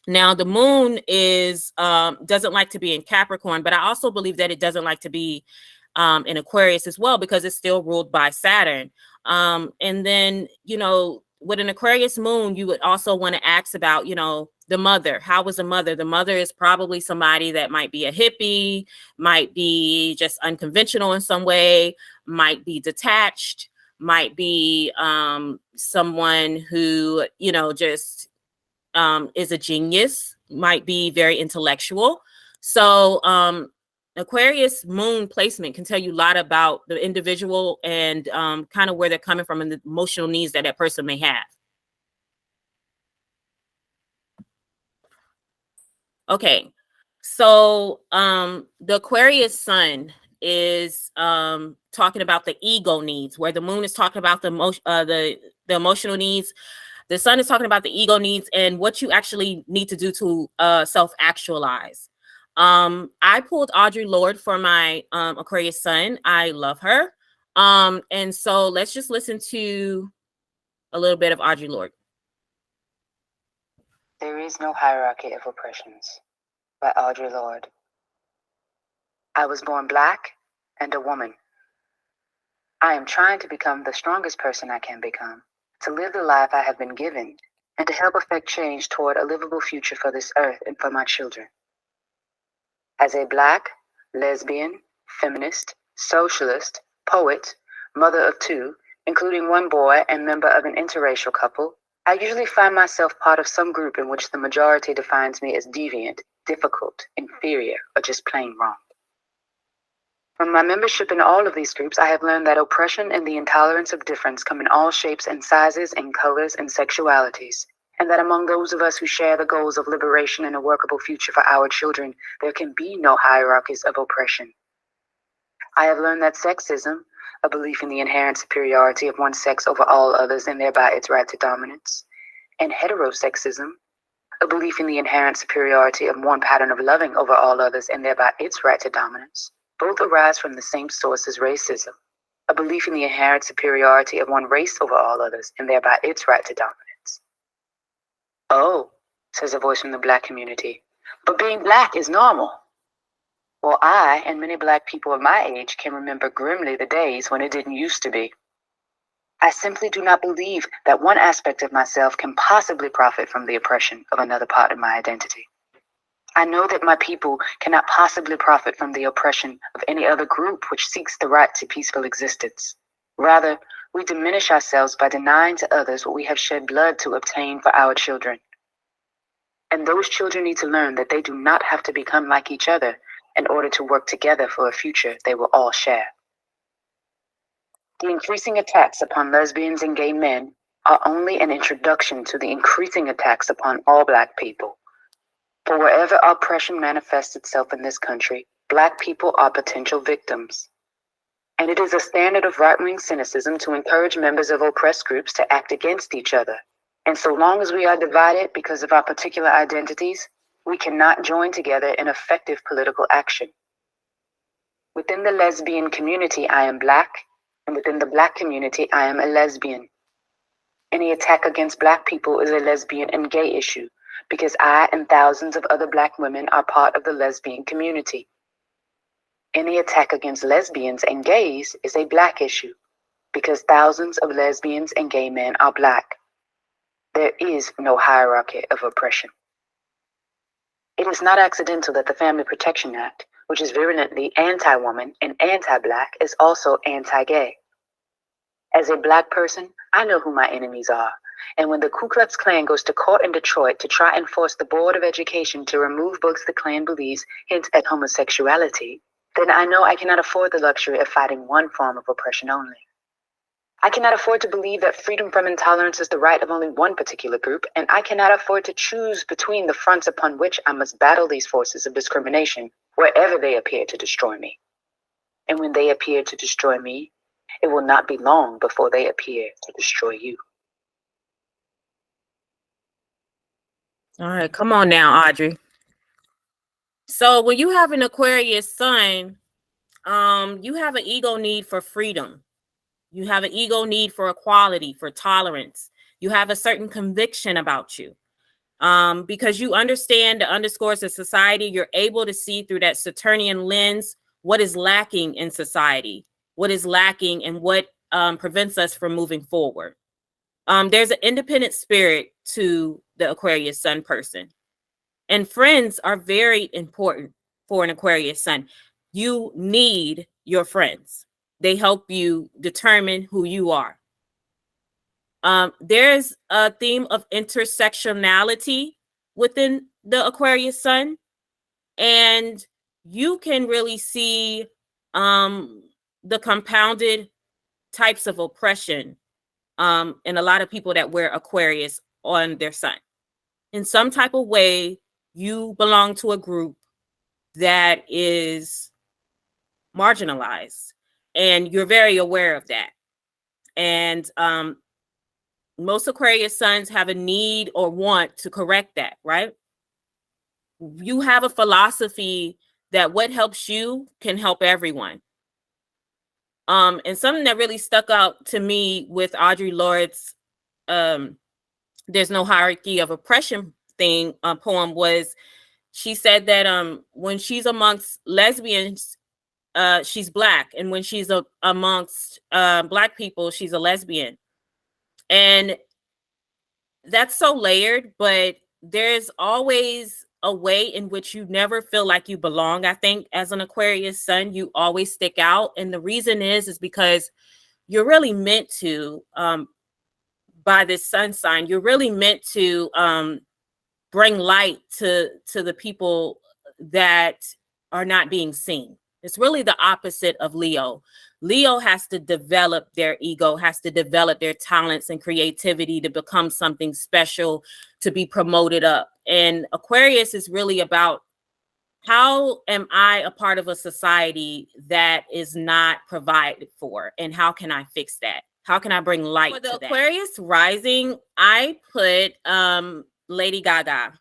Now, the moon is doesn't like to be in Capricorn, but I also believe that it doesn't like to be in Aquarius as well, because it's still ruled by Saturn. And then, with an Aquarius moon, you would also want to ask about, the mother. How was the mother? The mother is probably somebody that might be a hippie, might be just unconventional in some way, might be detached, might be someone who, just is a genius, might be very intellectual. So Aquarius moon placement can tell you a lot about the individual and kind of where they're coming from and the emotional needs that person may have. Okay, So the Aquarius sun is talking about the ego needs, where the moon is talking about the emotional needs. The sun is talking about the ego needs and what you actually need to do to self-actualize. I pulled Audre Lorde for my Aquarius sun. I love her. And so let's just listen to a little bit of Audre Lorde. There is no hierarchy of oppressions, by Audre Lorde. I was born Black and a woman. I am trying to become the strongest person I can become, to live the life I have been given, and to help effect change toward a livable future for this earth and for my children. As a Black, lesbian, feminist, socialist, poet, mother of two, including one boy and member of an interracial couple, I usually find myself part of some group in which the majority defines me as deviant, difficult, inferior, or just plain wrong. From my membership in all of these groups, I have learned that oppression and the intolerance of difference come in all shapes and sizes and colors and sexualities, and that among those of us who share the goals of liberation and a workable future for our children, there can be no hierarchies of oppression. I have learned that sexism, a belief in the inherent superiority of one sex over all others and thereby its right to dominance, and heterosexism, a belief in the inherent superiority of one pattern of loving over all others and thereby its right to dominance, both arise from the same source as racism, a belief in the inherent superiority of one race over all others and thereby its right to dominance. Oh, says a voice from the Black community, but being Black is normal. Well, I and many Black people of my age can remember grimly the days when it didn't used to be. I simply do not believe that one aspect of myself can possibly profit from the oppression of another part of my identity. I know that my people cannot possibly profit from the oppression of any other group which seeks the right to peaceful existence. Rather, we diminish ourselves by denying to others what we have shed blood to obtain for our children. And those children need to learn that they do not have to become like each other in order to work together for a future they will all share. The increasing attacks upon lesbians and gay men are only an introduction to the increasing attacks upon all Black people. For wherever oppression manifests itself in this country, Black people are potential victims. And it is a standard of right-wing cynicism to encourage members of oppressed groups to act against each other. And so long as we are divided because of our particular identities, we cannot join together in effective political action. Within the lesbian community, I am Black, and within the Black community, I am a lesbian. Any attack against Black people is a lesbian and gay issue, because I and thousands of other Black women are part of the lesbian community. Any attack against lesbians and gays is a Black issue, because thousands of lesbians and gay men are Black. There is no hierarchy of oppression. It is not accidental that the Family Protection Act, which is virulently anti-woman and anti-Black, is also anti-gay. As a Black person, I know who my enemies are, and when the Ku Klux Klan goes to court in Detroit to try and force the Board of Education to remove books the Klan believes hint at homosexuality, then I know I cannot afford the luxury of fighting one form of oppression only. I cannot afford to believe that freedom from intolerance is the right of only one particular group, and I cannot afford to choose between the fronts upon which I must battle these forces of discrimination wherever they appear to destroy me. And when they appear to destroy me, it will not be long before they appear to destroy you. All right, come on now, Audrey. So when you have an Aquarius sun, you have an ego need for freedom. You have an ego need for equality, for tolerance. You have a certain conviction about you. Because you understand the underscores of society, you're able to see through that Saturnian lens what is lacking in society, what is lacking and what prevents us from moving forward. There's an independent spirit to the Aquarius sun person. And friends are very important for an Aquarius sun. You need your friends. They help you determine who you are. There's a theme of intersectionality within the Aquarius sun. And you can really see the compounded types of oppression in a lot of people that wear Aquarius on their sun. In some type of way, you belong to a group that is marginalized, and you're very aware of that. And most Aquarius suns have a need or want to correct that, right? You have a philosophy that what helps you can help everyone. And something that really stuck out to me with Audre Lorde's "There's No Hierarchy of Oppression" poem was, she said that when she's amongst lesbians, she's Black, and when she's amongst Black people, she's a lesbian. And that's so layered, but there's always a way in which you never feel like you belong. I think as an Aquarius sun, you always stick out. And the reason is because you're really meant to, by this sun sign, you're really meant to bring light to the people that are not being seen. It's really the opposite of Leo. Leo has to develop their ego, has to develop their talents and creativity to become something special, to be promoted up. And Aquarius is really about, how am I a part of a society that is not provided for? And how can I fix that? How can I bring light to that? For the Aquarius rising, I put Lady Gaga.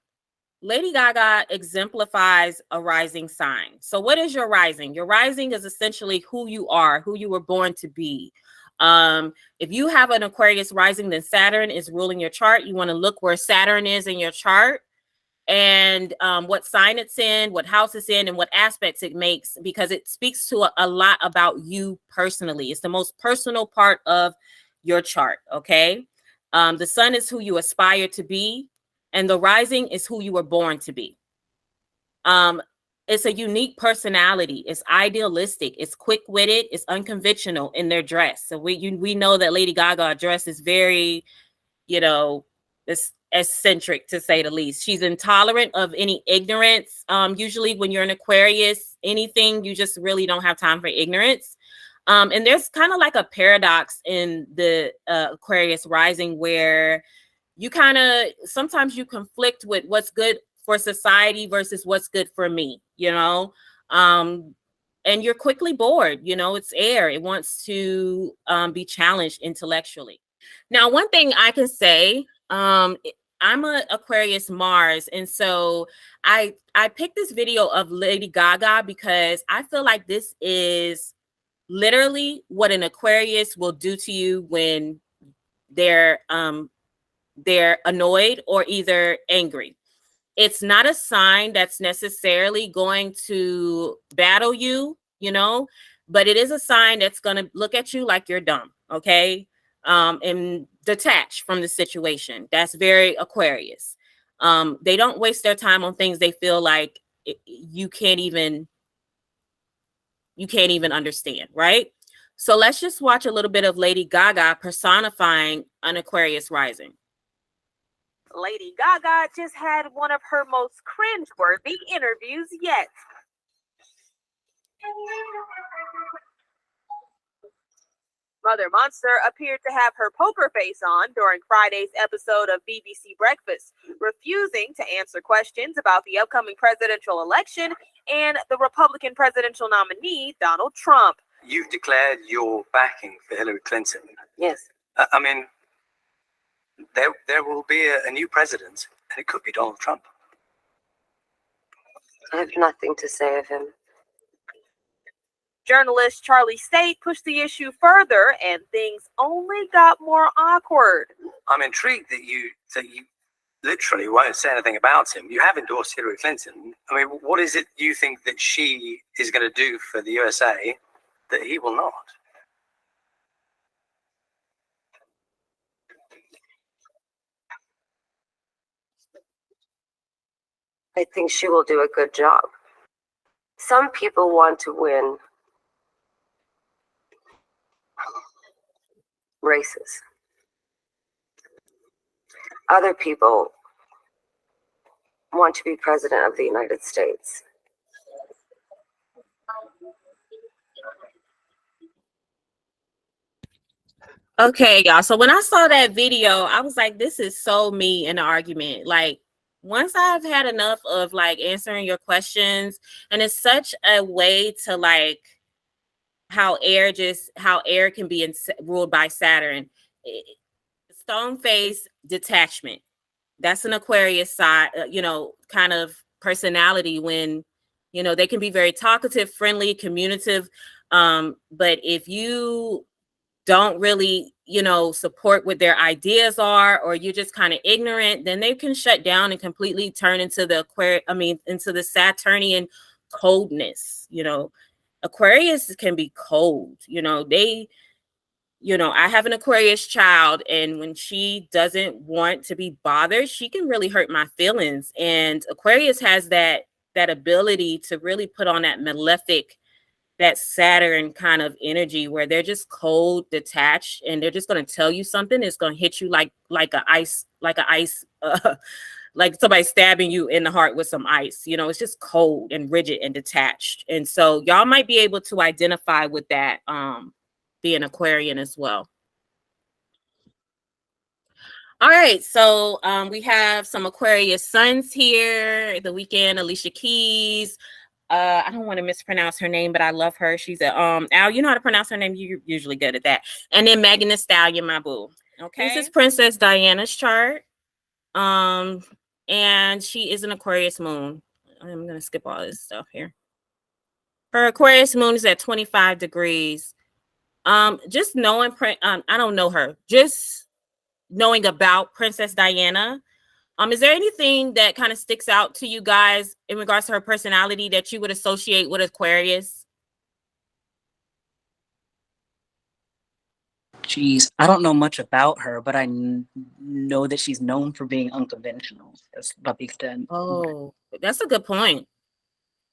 Lady Gaga exemplifies a rising sign. So what is your rising? Your rising is essentially who you are, who you were born to be. If you have an Aquarius rising, then Saturn is ruling your chart. You want to look where Saturn is in your chart, and what sign it's in, what house it's in, and what aspects it makes, because it speaks to a lot about you personally. It's the most personal part of your chart, okay? The sun is who you aspire to be, and the rising is who you were born to be. It's a unique personality. It's idealistic. It's quick-witted. It's unconventional in their dress. So we know that Lady Gaga dress is very, it's eccentric, to say the least. She's intolerant of any ignorance. Usually when you're an Aquarius, anything, you just really don't have time for ignorance. And there's kind of like a paradox in the Aquarius rising, where you sometimes you conflict with what's good for society versus what's good for me, and you're quickly bored. It's air. It wants to be challenged intellectually. Now, one thing I can say, I'm a Aquarius Mars, and so I picked this video of Lady Gaga because I feel like this is literally what an Aquarius will do to you when they're annoyed or either angry. It's not a sign that's necessarily going to battle you, but it is a sign that's going to look at you like you're dumb, okay? And detach from the situation. That's very Aquarius. They don't waste their time on things they feel like you can't even understand, right? So let's just watch a little bit of Lady Gaga personifying an Aquarius rising. Lady Gaga just had one of her most cringeworthy interviews yet. Mother Monster appeared to have her poker face on during Friday's episode of BBC Breakfast, refusing to answer questions about the upcoming presidential election and the Republican presidential nominee, Donald Trump. You've declared your backing for Hillary Clinton. Yes. There will be a new president, and it could be Donald Trump. I have nothing to say of him. Journalist Charlie State pushed the issue further, and things only got more awkward. I'm intrigued that you literally won't say anything about him. You have endorsed Hillary Clinton. What is it you think that she is going to do for the USA that he will not? I think she will do a good job. Some people want to win races. Other people want to be president of the United States. Okay, y'all. So when I saw that video, I was like, this is so me in an argument. Like, once I've had enough of like answering your questions, and it's such a way to like how air can be ruled by Saturn. Stone face detachment. That's an Aquarius side, kind of personality when, they can be very talkative, friendly, communicative. But if you don't really, support what their ideas are, or you're just kind of ignorant, then they can shut down and completely turn into into the Saturnian coldness. Aquarius can be cold. I have an Aquarius child, and when she doesn't want to be bothered, she can really hurt my feelings. And Aquarius has that ability to really put on that malefic, that Saturn kind of energy where they're just cold, detached, and they're just going to tell you something. It's going to hit you like somebody stabbing you in the heart with some ice. It's just cold and rigid and detached. And so y'all might be able to identify with that, being Aquarian as well. All right, so we have some Aquarius suns here. The Weekend, Alicia Keys. I don't want to mispronounce her name, but I love her. She's Al, you know how to pronounce her name? You're usually good at that. And then Megan Thee Stallion, my boo. Okay. This is Princess Diana's chart. And she is an Aquarius moon. I'm gonna skip all this stuff here. Her Aquarius moon is at 25 degrees. Just knowing I don't know her, just knowing about Princess Diana. Is there anything that kind of sticks out to you guys in regards to her personality that you would associate with Aquarius? Geez, I don't know much about her, but I know that she's known for being unconventional. That's about the extent. Oh, that's a good point.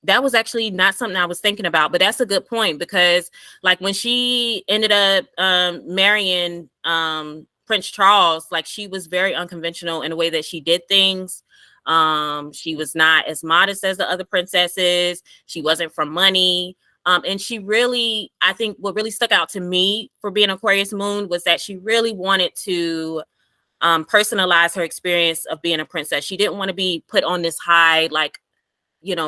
That was actually not something I was thinking about, but that's a good point, because like when she ended up marrying Prince Charles, like she was very unconventional in the way that she did things. She was not as modest as the other princesses. She wasn't from money. And she really, I think what really stuck out to me for being Aquarius moon was that she really wanted to personalize her experience of being a princess. She didn't want to be put on this high, like,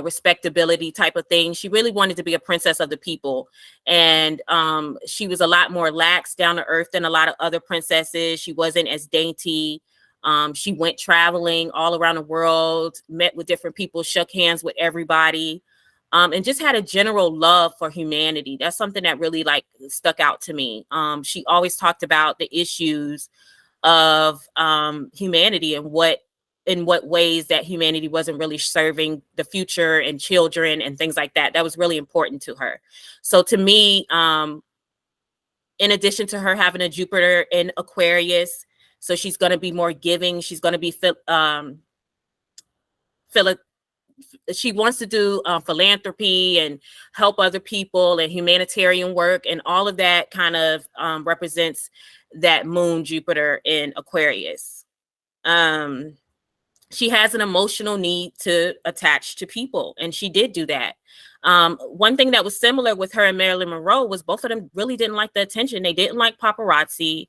respectability type of thing. She really wanted to be a princess of the people. And she was a lot more lax, down to earth than a lot of other princesses. She wasn't as dainty. She went traveling all around the world, met with different people, shook hands with everybody, and just had a general love for humanity. That's something that really like stuck out to me. She always talked about the issues of humanity and in what ways that humanity wasn't really serving the future and children and things like that. That was really important to her. So to me, in addition to her having a Jupiter in Aquarius, so she's going to be more giving. She's going to be she wants to do philanthropy and help other people and humanitarian work, and all of that kind of represents that moon Jupiter in Aquarius. She has an emotional need to attach to people, and she did do that. One thing that was similar with her and Marilyn Monroe was both of them really didn't like the attention. They didn't like paparazzi.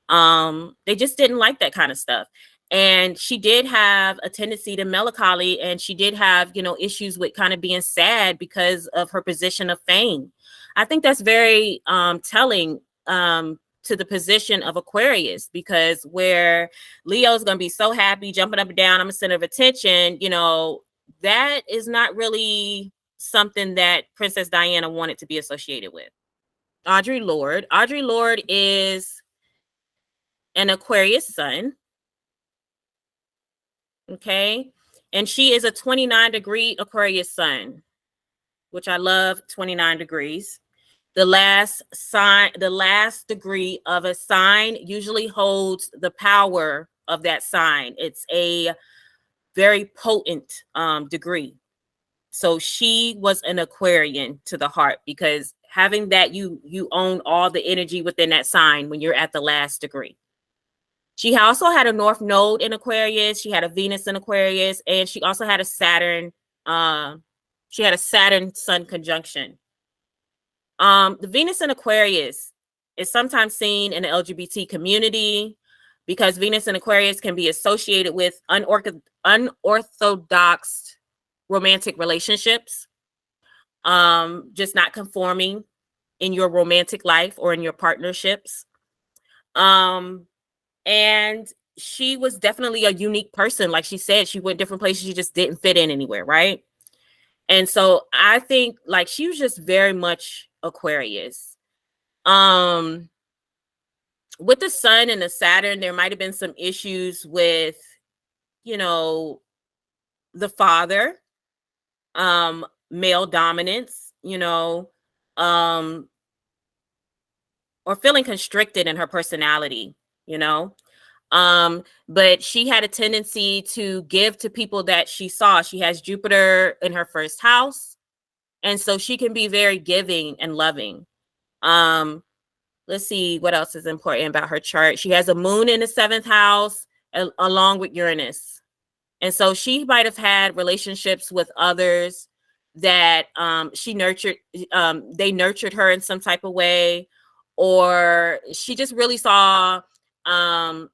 They just didn't like that kind of stuff. And she did have a tendency to melancholy, and she did have, issues with kind of being sad because of her position of fame. I think that's very telling to the position of Aquarius, because where Leo's going to be so happy, jumping up and down, I'm a center of attention, that is not really something that Princess Diana wanted to be associated with. Audre Lorde is an Aquarius sun. Okay. And she is a 29-degree Aquarius sun, which I love 29 degrees. The last degree of a sign usually holds the power of that sign. It's a very potent degree. So she was an Aquarian to the heart, because having that, you own all the energy within that sign when you're at the last degree. She also had a North Node in Aquarius. She had a Venus in Aquarius, and she also had a Saturn. She had a Saturn-Sun conjunction. The Venus in Aquarius is sometimes seen in the LGBT community. because Venus in Aquarius can be associated with unorthodox romantic relationships, just not conforming in your romantic life or in your partnerships. And she was definitely a unique person. Like she said, she went different places. She just didn't fit in anywhere, right? And so I think like she was just very much Aquarius. With the sun and the Saturn, there might have been some issues with, you know, the father, male dominance, you know, or feeling constricted in her personality, you know. But she had a tendency to give to people that she saw. She has Jupiter in her first house, and so she can be very giving and loving. Let's see what else is important about her chart. She has a moon in the 7th house along with Uranus. And so she might have had relationships with others that she nurtured. They nurtured her in some type of way, or she just really saw in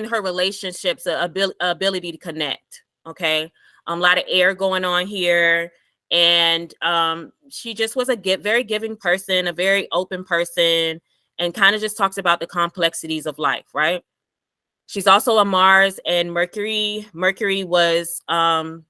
her relationships ability to connect. Okay. A lot of air going on here. And she just was a very giving person, a very open person, and kind of just talks about the complexities of life, right? She's also a Mars and Mercury. Mercury was in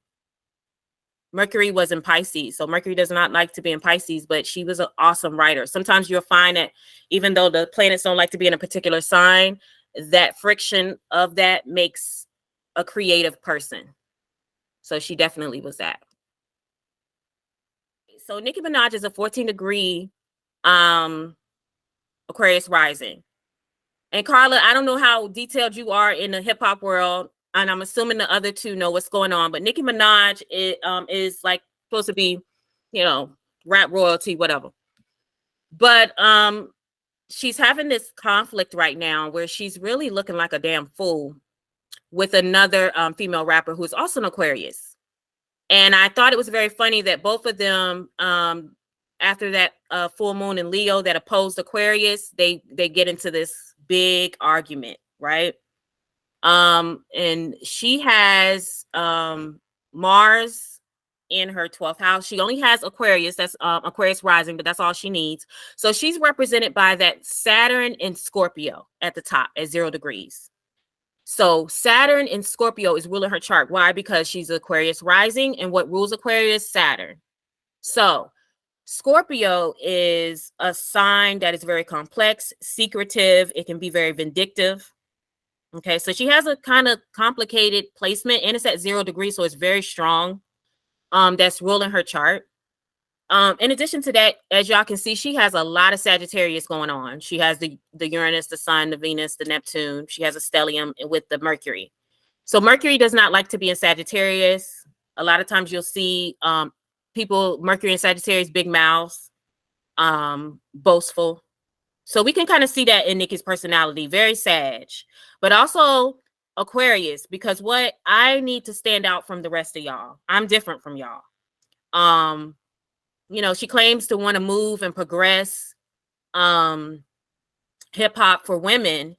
Pisces. So Mercury does not like to be in Pisces, but she was an awesome writer. Sometimes you'll find that even though the planets don't like to be in a particular sign, that friction of that makes a creative person. So she definitely was that. So Nicki Minaj is a 14-degree Aquarius rising. And Carla, I don't know how detailed you are in the hip hop world, and I'm assuming the other two know what's going on. But Nicki Minaj is like supposed to be, you know, rap royalty, whatever. But she's having this conflict right now where she's really looking like a damn fool with another female rapper who's also an Aquarius. And I thought it was very funny that both of them, after that full moon in Leo that opposed Aquarius, they get into this big argument, right? And she has Mars in her 12th house. She only has Aquarius, that's Aquarius rising, but that's all she needs. So she's represented by that Saturn in Scorpio at the top at 0 degrees. So Saturn in Scorpio is ruling her chart. Why? Because she's Aquarius rising, and what rules Aquarius? Saturn. So Scorpio is a sign that is very complex, secretive. It can be very vindictive. Okay, so she has a kind of complicated placement, and it's at 0 degrees, so it's very strong. That's ruling her chart. In addition to that, as y'all can see, she has a lot of Sagittarius going on. She has the Uranus, the Sun, the Venus, the Neptune. She has a stellium with the Mercury. So Mercury does not like to be in Sagittarius. A lot of times you'll see people, Mercury in Sagittarius, big mouths, boastful. So we can kind of see that in Nicki's personality, very Sag, but also Aquarius, because what I need to stand out from the rest of y'all. I'm different from y'all. You know, she claims to want to move and progress hip hop for women.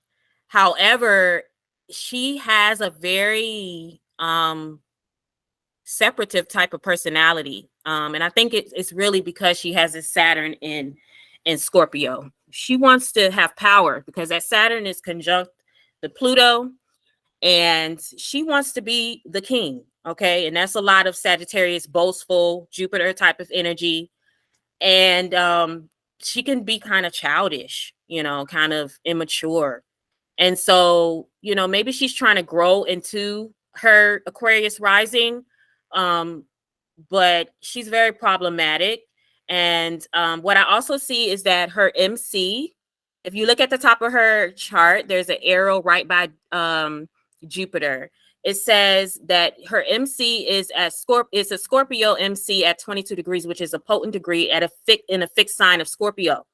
However, she has a very separative type of personality. And I think it's really because she has this Saturn in Scorpio. She wants to have power because that Saturn is conjunct the Pluto, and she wants to be the king. Okay. And that's a lot of Sagittarius, boastful, Jupiter type of energy. And she can be kind of childish, you know, kind of immature. And so, you know, maybe she's trying to grow into her Aquarius rising, but she's very problematic. And what I also see is that her MC, if you look at the top of her chart, there's an arrow right by Jupiter. It says that her MC is it's a Scorpio MC at 22 degrees, which is a potent degree at in a fixed sign of Scorpio.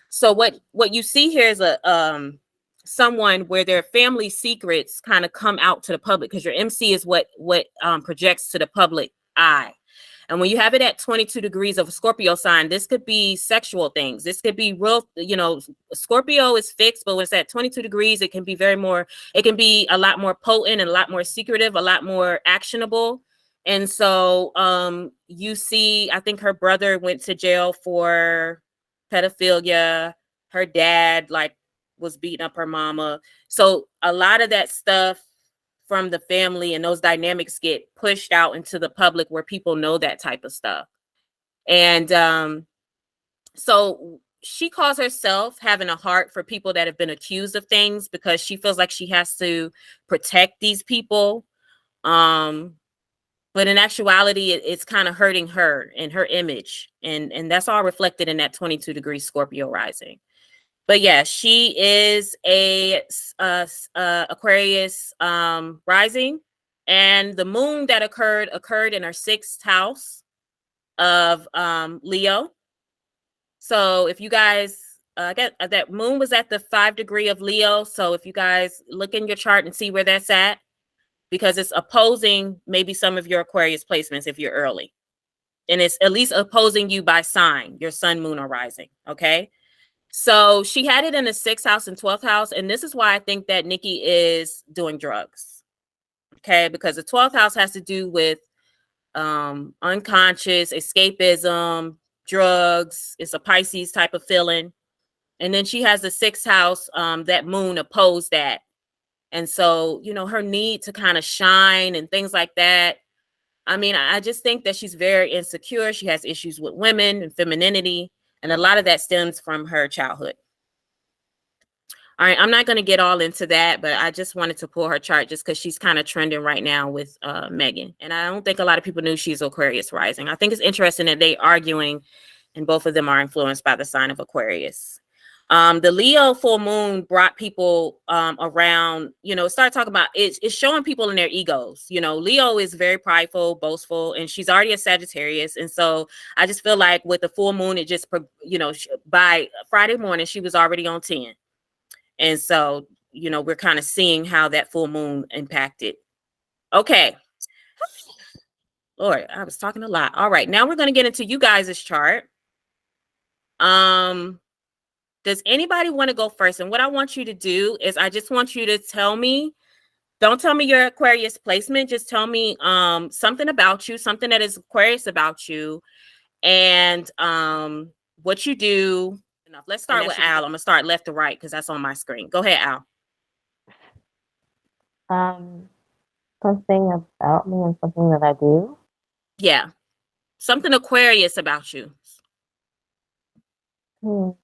So what you see here is a someone where their family secrets kind of come out to the public, because your MC is what projects to the public eye. And when you have it at 22 degrees of a Scorpio sign, this could be sexual things. This could be real, you know, Scorpio is fixed, but when it's at 22 degrees, it can be it can be a lot more potent and a lot more secretive, a lot more actionable. And so you see, I think her brother went to jail for pedophilia. Her dad was beating up her mama. So a lot of that stuff from the family and those dynamics get pushed out into the public where people know that type of stuff. And so she calls herself having a heart for people that have been accused of things because she feels like she has to protect these people. But in actuality, it's kind of hurting her and her image. And that's all reflected in that 22 degree Scorpio rising. But yeah, she is a Aquarius rising, and the moon that occurred in her 6th house of Leo. So if you guys that moon was at the 5 degree of Leo. So if you guys look in your chart and see where that's at, because it's opposing maybe some of your Aquarius placements if you're early, and it's at least opposing you by sign, your sun, moon, or rising. Okay. So she had it in the 6th house and 12th house. And this is why I think that Nikki is doing drugs. Okay. Because the 12th house has to do with unconscious, escapism, drugs. It's a Pisces type of feeling. And then she has the 6th house, that moon opposed that. And so, you know, her need to kind of shine and things like that. I mean, I just think that she's very insecure. She has issues with women and femininity. And a lot of that stems from her childhood. All right, I'm not going to get all into that, but I just wanted to pull her chart just because she's kind of trending right now with Megan. And I don't think a lot of people knew she's Aquarius rising. I think it's interesting that they arguing and both of them are influenced by the sign of Aquarius. The Leo full moon brought people around, you know, start talking about it's showing people in their egos. You know, Leo is very prideful, boastful, and she's already a Sagittarius. And so I just feel like with the full moon, it just, you know, by Friday morning, she was already on 10. And so, you know, we're kind of seeing how that full moon impacted. Okay. Lord, I was talking a lot. All right. Now we're going to get into you guys' chart. Does anybody want to go first? And what I want you to do is I just want you to tell me, don't tell me your Aquarius placement. Just tell me something about you, something that is Aquarius about you, and what you do. Let's start with Al. I'm going to start left to right because that's on my screen. Go ahead, Al. Something about me and something that I do? Yeah. Something Aquarius about you. Oh,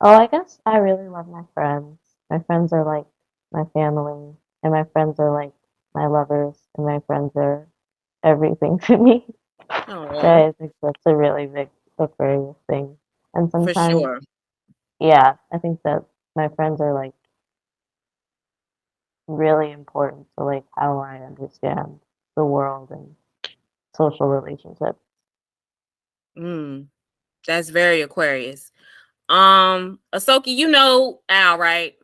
I guess I really love my friends. My friends are like my family, and my friends are like my lovers, and my friends are everything to me. So I think that's a really big Aquarius thing. And sometimes, for sure. Yeah, I think that my friends are like really important to like how I understand the world and social relationships. That's very Aquarius. Asoki, you know Al, right?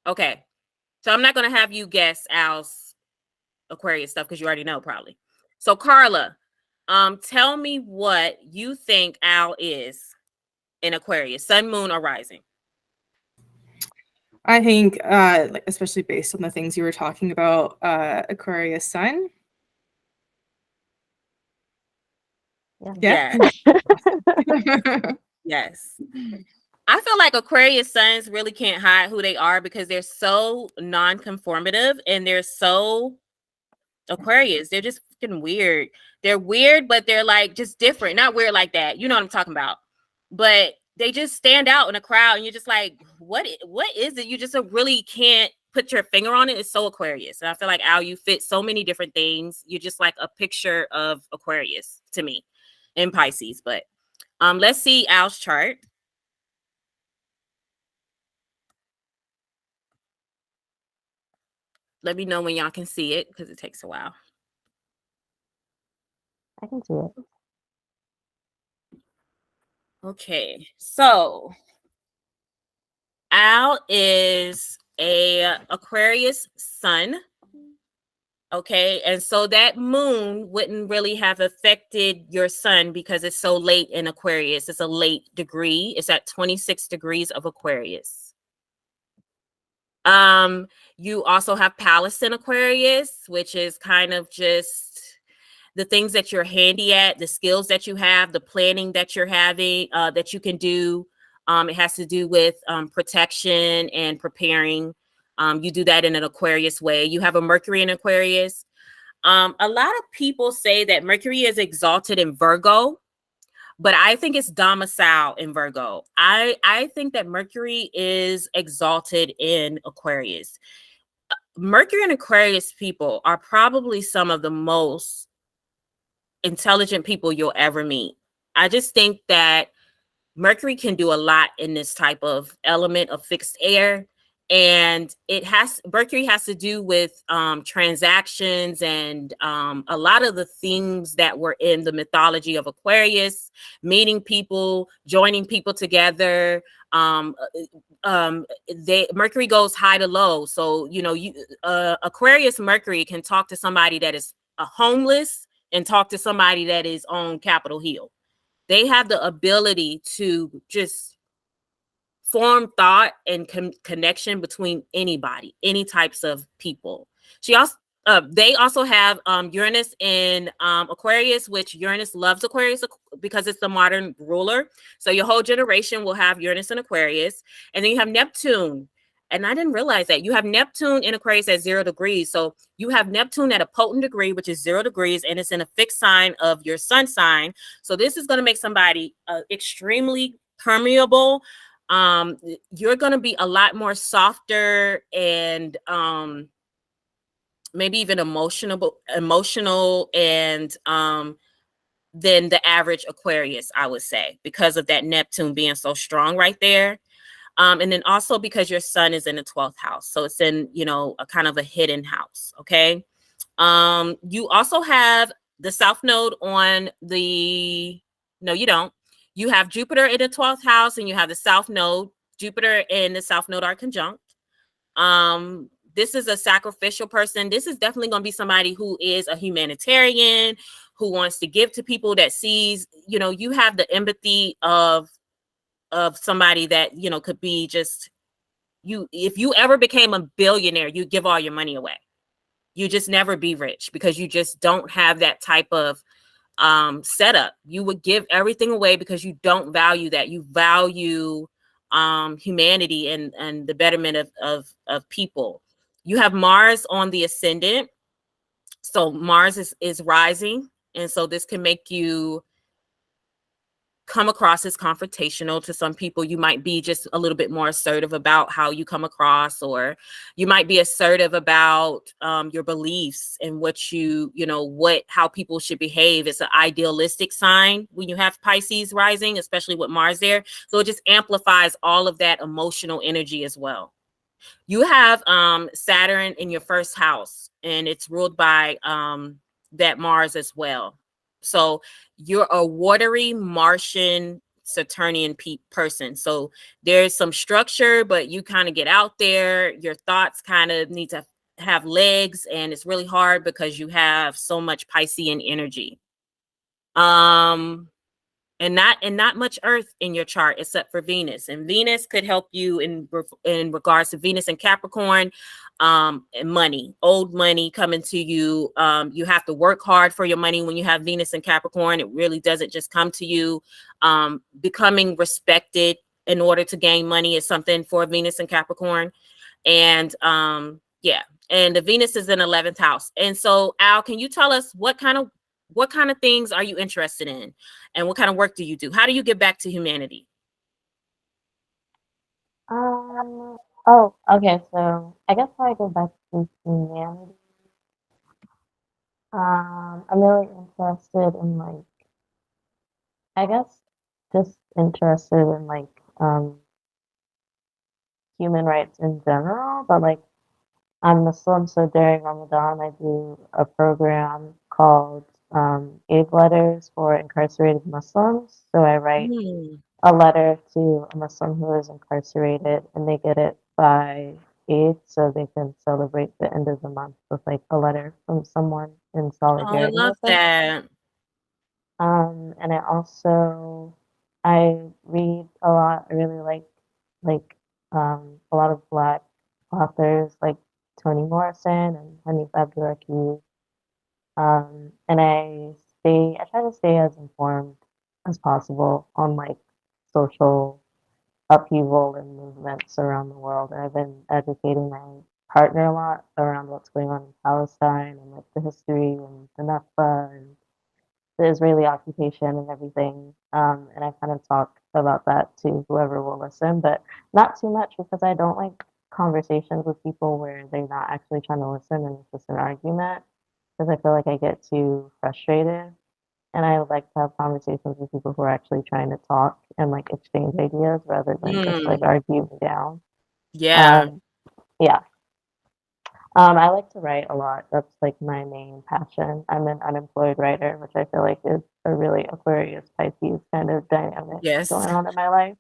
Okay. So I'm not going to have you guess Al's Aquarius stuff because you already know probably. So Carla, tell me what you think Al is in Aquarius, sun, moon, or rising. I think, especially based on the things you were talking about, Aquarius sun. Yeah. Yes. I feel like Aquarius suns really can't hide who they are because they're so non-conformative and they're so Aquarius. They're just freaking weird. They're weird, but they're like just different. Not weird like that. You know what I'm talking about. But they just stand out in a crowd and you're just like, what is it? You just really can't put your finger on it. It's so Aquarius. And I feel like Al, you fit so many different things. You're just like a picture of Aquarius to me in Pisces. But let's see Al's chart. Let me know when y'all can see it because it takes a while. I can see it. Okay, so Al is a Aquarius sun. Okay, and so that moon wouldn't really have affected your sun because it's so late in Aquarius. It's a late degree. It's at 26 degrees of Aquarius. You also have Palace in Aquarius, which is kind of just the things that you're handy at, the skills that you have, the planning that you're having, that you can do. It has to do with protection and preparing. You do that in an Aquarius way. You have a Mercury in Aquarius. A lot of people say that Mercury is exalted in Virgo, but I think it's domicile in Virgo. I think that Mercury is exalted in Aquarius. Mercury and Aquarius people are probably some of the most intelligent people you'll ever meet. I just think that Mercury can do a lot in this type of element of fixed air. And Mercury has to do with transactions and a lot of the themes that were in the mythology of Aquarius, meeting people, joining people together. Mercury goes high to low. So, Aquarius Mercury can talk to somebody that is homeless and talk to somebody that is on Capitol Hill. They have the ability to just form thought and connection between anybody, any types of people. They also have Uranus in Aquarius, which Uranus loves Aquarius because it's the modern ruler. So your whole generation will have Uranus in Aquarius. And then you have Neptune. And I didn't realize that you have Neptune in Aquarius at 0 degrees. So you have Neptune at a potent degree, which is 0 degrees, and it's in a fixed sign of your sun sign. So this is going to make somebody extremely permeable. You're going to be a lot more softer and maybe even emotional and than the average Aquarius, I would say, because of that Neptune being so strong right there. And then also because your sun is in the 12th house. So it's in, a kind of a hidden house. Okay. You also have the South Node on no, you don't. You have Jupiter in the 12th house and you have the South Node. Jupiter and the South Node are conjunct. This is a sacrificial person. This is definitely going to be somebody who is a humanitarian, who wants to give to people, that sees, you have the empathy of somebody that, could be just if you ever became a billionaire, you give all your money away. You just never be rich because you just don't have that type of setup. You would give everything away because you don't value that. You value humanity and the betterment of people. You have Mars on the ascendant. So Mars is rising. And so this can make you come across as confrontational to some people. You might be just a little bit more assertive about how you come across, or you might be assertive about your beliefs and what how people should behave. It's an idealistic sign when you have Pisces rising, especially with Mars there. So it just amplifies all of that emotional energy as well. You have Saturn in your first house, and it's ruled by that Mars as well. So you're a watery Martian Saturnian person. So there's some structure, but you kind of get out there. Your thoughts kind of need to have legs, and it's really hard because you have so much Piscean energy. And not much Earth in your chart except for Venus. And Venus could help you in regards to Venus and Capricorn, and money, old money coming to you. You have to work hard for your money when you have Venus and Capricorn. It really doesn't just come to you. Becoming respected in order to gain money is something for Venus and Capricorn. And and the Venus is in 11th house. And so, Al, can you tell us what kind of things are you interested in? And what kind of work do you do? How do you get back to humanity? Oh, okay. So I guess how I go back to humanity. I'm really interested in I guess just interested in human rights in general, but I'm Muslim, so during Ramadan I do a program called aid letters for incarcerated Muslims. So I write a letter to a Muslim who is incarcerated, and they get it by 8th so they can celebrate the end of the month with like a letter from someone in Oh, I solidarity love with them. that. And I read a lot. I really like a lot of Black authors like Toni Morrison and Hanif Abdurraqib. And I try to stay as informed as possible on like social upheaval and movements around the world. And I've been educating my partner a lot around what's going on in Palestine and like the history and the Nakba and the Israeli occupation and everything. And I kind of talk about that to whoever will listen, but not too much because I don't like conversations with people where they're not actually trying to listen and it's just an argument because I feel like I get too frustrated. And I would like to have conversations with people who are actually trying to talk and like exchange ideas rather than just like argue me down. Yeah. Yeah. I like to write a lot. That's like my main passion. I'm an unemployed writer, which I feel like is a really Aquarius Pisces kind of dynamic Yes. going on in my life.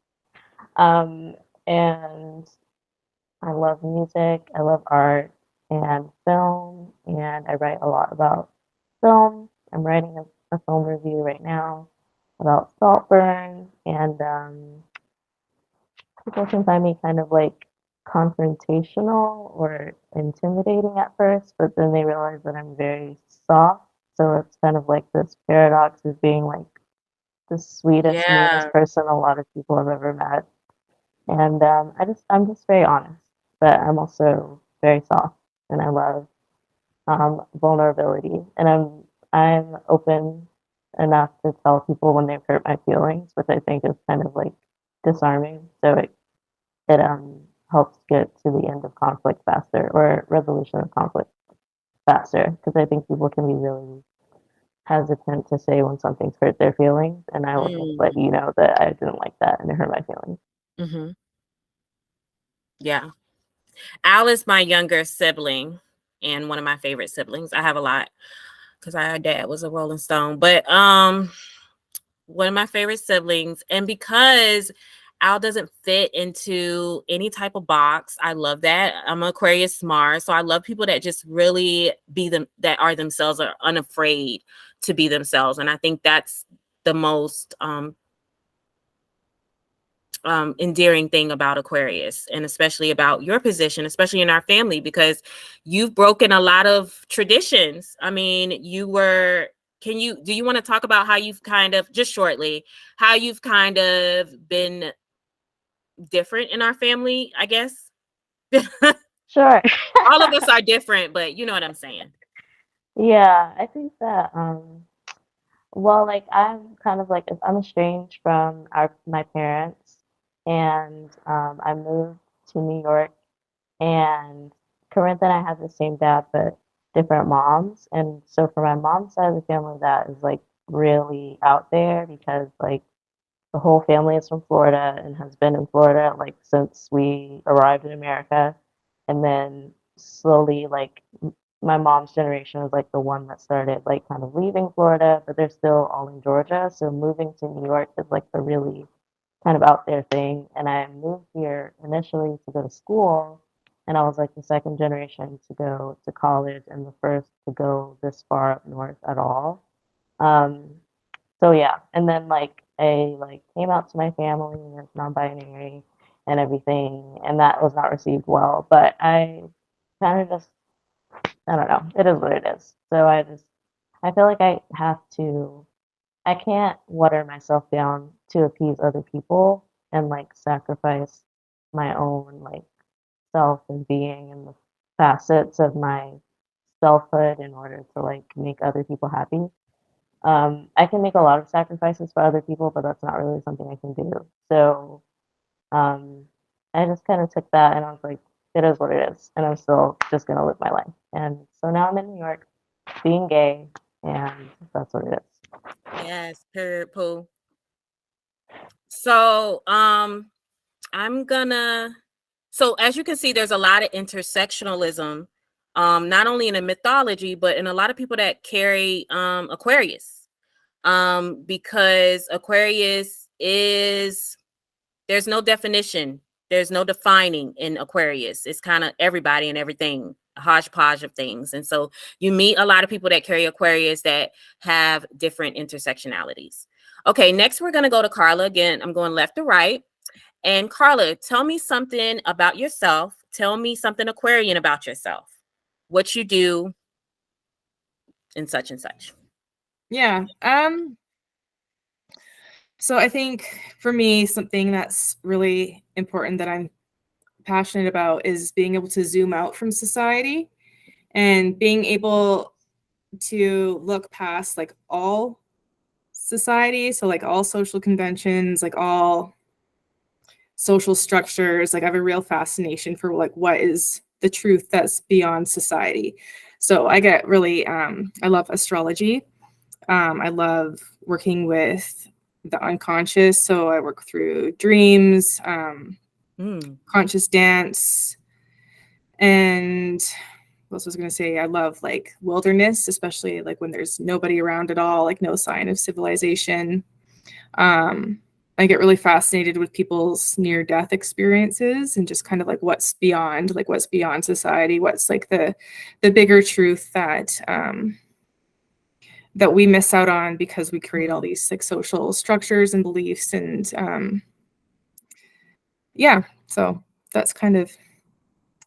And I love music, I love art and film, and I write a lot about film. I'm writing a film review right now about Saltburn, and people can find me kind of like confrontational or intimidating at first, but then they realize that I'm very soft. So it's kind of like this paradox of being like the sweetest, Yeah. meanest person a lot of people have ever met. And I'm just very honest, but I'm also very soft, and I love vulnerability, and I'm open enough to tell people when they've hurt my feelings, which I think is kind of like disarming. So it helps get to the end of conflict faster or resolution of conflict faster because I think people can be really hesitant to say when something's hurt their feelings, and I will just let you know that I didn't like that and it hurt my feelings. Mm-hmm. Yeah. Al is my younger sibling and one of my favorite siblings. I have a lot because our dad was a Rolling Stone, but one of my favorite siblings. And because Al doesn't fit into any type of box, I love that. I'm an Aquarius smart, so I love people that just really be them, that are themselves, are unafraid to be themselves. And I think that's the most endearing thing about Aquarius, and especially about your position, especially in our family, because you've broken a lot of traditions. I mean, do you want to talk about how you've kind of, just shortly, how you've kind of been different in our family, I guess? Sure. All of us are different, but you know what I'm saying. Yeah, I think that well, like I'm kind of like I'm estranged from my parents, and I moved to New York, and Corinth and I have the same dad but different moms, and so for my mom's side of the family, that is like really out there because like the whole family is from Florida and has been in Florida like since we arrived in America, and then slowly like my mom's generation was like the one that started like kind of leaving Florida, but they're still all in Georgia. So moving to New York is like a really kind of out there thing. And I moved here initially to go to school, and I was like the second generation to go to college and the first to go this far up north at all. Um, so yeah, and then like I like came out to my family as non-binary and everything, and that was not received well. But I kind of just I don't know. It is what it is. So I feel like I can't water myself down to appease other people and like sacrifice my own like self and being and the facets of my selfhood in order to like make other people happy. I can make a lot of sacrifices for other people, but that's not really something I can do. So um, I just kind of took that and I was like, it is what it is, and I'm still just gonna live my life. And so now I'm in New York, being gay, and that's what it is. Yes, poo. So so as you can see, there's a lot of intersectionalism, not only in the mythology, but in a lot of people that carry Aquarius. Because Aquarius is, there's no definition There's no defining in Aquarius. It's kind of everybody and everything, a hodgepodge of things. And so you meet a lot of people that carry Aquarius that have different intersectionalities. Okay, next we're going to go to Carla. Again, I'm going left to right. And Carla, tell me something about yourself. Tell me something Aquarian about yourself. What you do and such and such. Yeah. So I think for me, something that's really important that I'm passionate about is being able to zoom out from society and being able to look past like all society. So like all social conventions, like all social structures. Like I have a real fascination for like what is the truth that's beyond society. So I get really, I love astrology. I love working with the unconscious. So I work through dreams, conscious dance, and what else was I going to say? I love like wilderness, especially like when there's nobody around at all, like no sign of civilization. I get really fascinated with people's near-death experiences and just kind of like what's beyond society, what's like the bigger truth that that we miss out on because we create all these like social structures and beliefs. And yeah, so that's kind of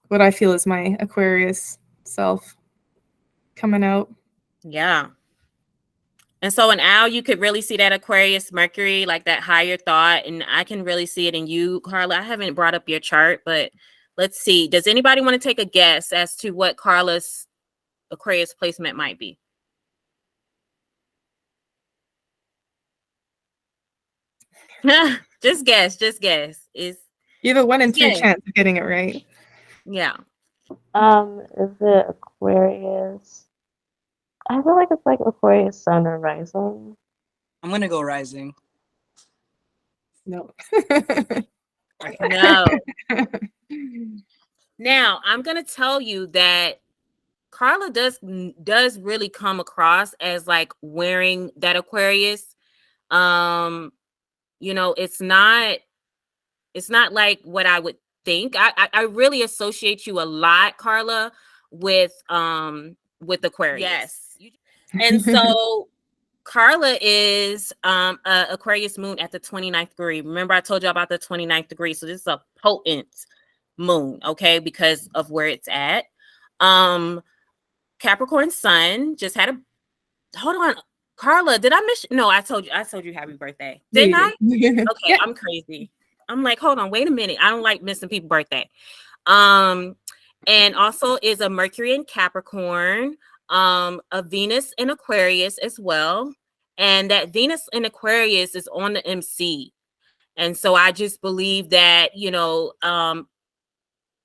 what I feel is my Aquarius self coming out. Yeah. And so in Al, you could really see that Aquarius Mercury, like that higher thought. And I can really see it in you, Carla. I haven't brought up your chart, but let's see. Does anybody want to take a guess as to what Carla's Aquarius placement might be? Just guess. You have a 1 in 3 chance of getting it right. Yeah. Is it Aquarius? I feel like it's like Aquarius Sun or Rising. I'm gonna go Rising. No. No. Now I'm gonna tell you that Carla does really come across as like wearing that Aquarius. You know, it's not like what I would think. I really associate you a lot, Carla, with Aquarius. Yes. And so Carla is a Aquarius moon at the 29th degree. Remember I told you about the 29th degree. So this is a potent moon, okay, because of where it's at. Capricorn sun just had hold on. Carla, did I miss? No, I told you happy birthday. Didn't I? Okay, yeah. I'm crazy. I'm like, hold on, wait a minute. I don't like missing people's birthday. And also is a Mercury in Capricorn, a Venus in Aquarius as well. And that Venus in Aquarius is on the MC. And so I just believe that, you know,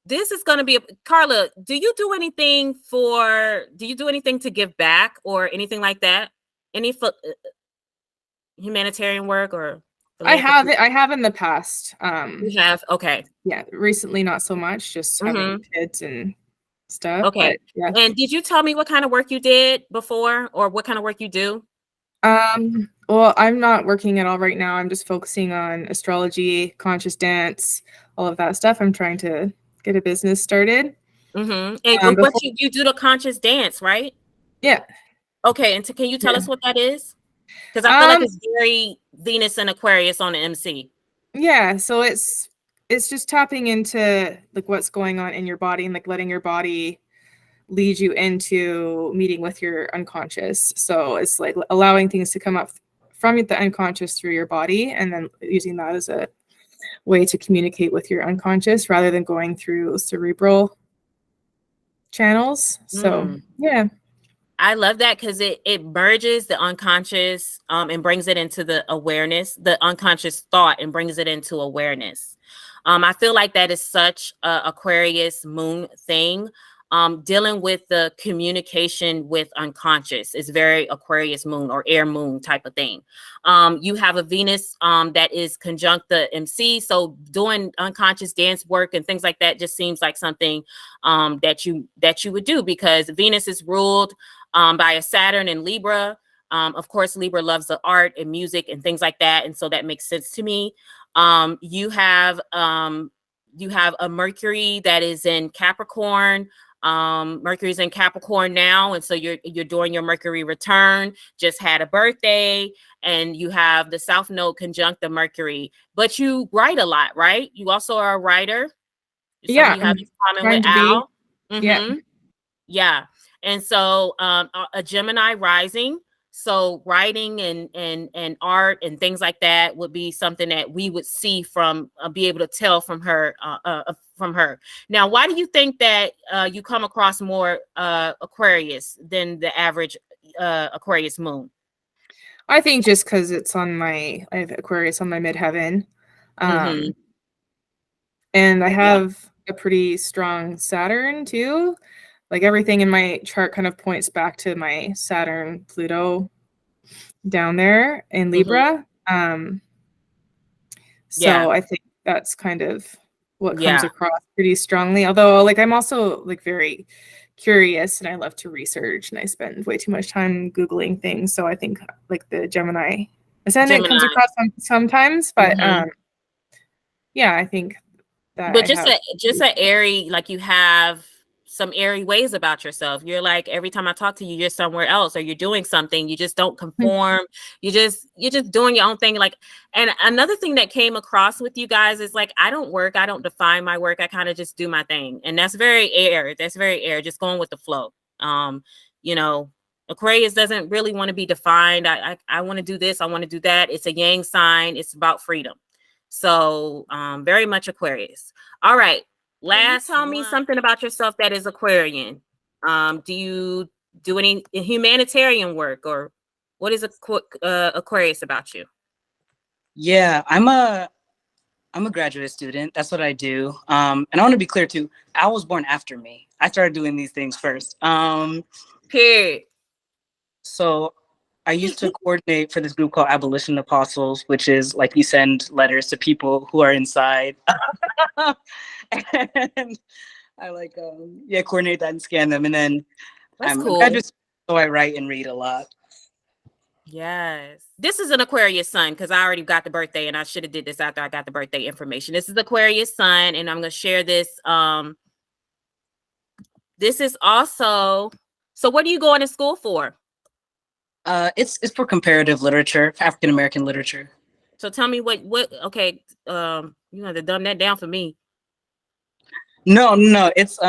this is going to be Carla, do you do anything to give back or anything like that? Any humanitarian work or? I have in the past. You have? Okay. Yeah. Recently, not so much, just having kids and stuff. Okay. But, yeah. And did you tell me what kind of work you did before or what kind of work you do? Well, I'm not working at all right now. I'm just focusing on astrology, conscious dance, all of that stuff. I'm trying to get a business started. And what you do the conscious dance, right? Yeah. Okay. And can you tell us what that is? Because I feel like it's very Venus and Aquarius on the MC. Yeah. So it's just tapping into like what's going on in your body and like letting your body lead you into meeting with your unconscious. So it's like allowing things to come up from the unconscious through your body and then using that as a way to communicate with your unconscious rather than going through cerebral channels. So yeah. I love that because it merges the unconscious and brings it into the awareness, the unconscious thought and brings it into awareness. I feel like that is such a Aquarius moon thing. Dealing with the communication with unconscious is very Aquarius moon or air moon type of thing. You have a Venus that is conjunct the MC. So doing unconscious dance work and things like that just seems like something that you would do because Venus is ruled by a Saturn in Libra. Of course, Libra loves the art and music and things like that. And so that makes sense to me. You have You have a Mercury that is in Capricorn. Mercury's in Capricorn now, and so you're doing your Mercury return, just had a birthday, and you have the South Node conjunct the Mercury. But you write a lot, right? You also are a writer. Yeah, you have in common trying with to be. Al. Mhm. Yeah. And so a Gemini rising. So writing and art and things like that would be something that we would see from be able to tell from her from her. Now, why do you think that you come across more Aquarius than the average Aquarius moon? I think just because it's on I have Aquarius on my midheaven. Mhm. And I have a pretty strong Saturn too. Like everything in my chart kind of points back to my Saturn Pluto down there in Libra. So I think that's kind of what comes across pretty strongly. Although like I'm also like very curious and I love to research and I spend way too much time Googling things. So I think like the Gemini ascendant comes across sometimes, but yeah, I think that but just a airy, like you have some airy ways about yourself. You're like, every time I talk to you, you're somewhere else, or you're doing something. You just don't conform. You're just doing your own thing. Like, and another thing that came across with you guys is like, I don't work. I don't define my work. I kind of just do my thing. And that's very air. That's very air, just going with the flow. You know, Aquarius doesn't really want to be defined. I want to do this. I want to do that. It's a yang sign. It's about freedom. So very much Aquarius. All right. Tell me something about yourself that is Aquarian. Do you do any humanitarian work, or what is Aquarius about you? Yeah, I'm a graduate student. That's what I do. And I want to be clear too. Al was born after me. I started doing these things first. Period. So I used to coordinate for this group called Abolition Apostles, which is like you send letters to people who are inside. And I like coordinate that and scan them. And then That's I'm cool. a graduate, so I write and read a lot. Yes. This is an Aquarius sun because I already got the birthday and I should have did this after I got the birthday information. This is Aquarius sun, and I'm going to share this. This is also, so what are you going to school for? It's for comparative literature, African American literature. So tell me what okay, you have to dumb that down for me. No, it's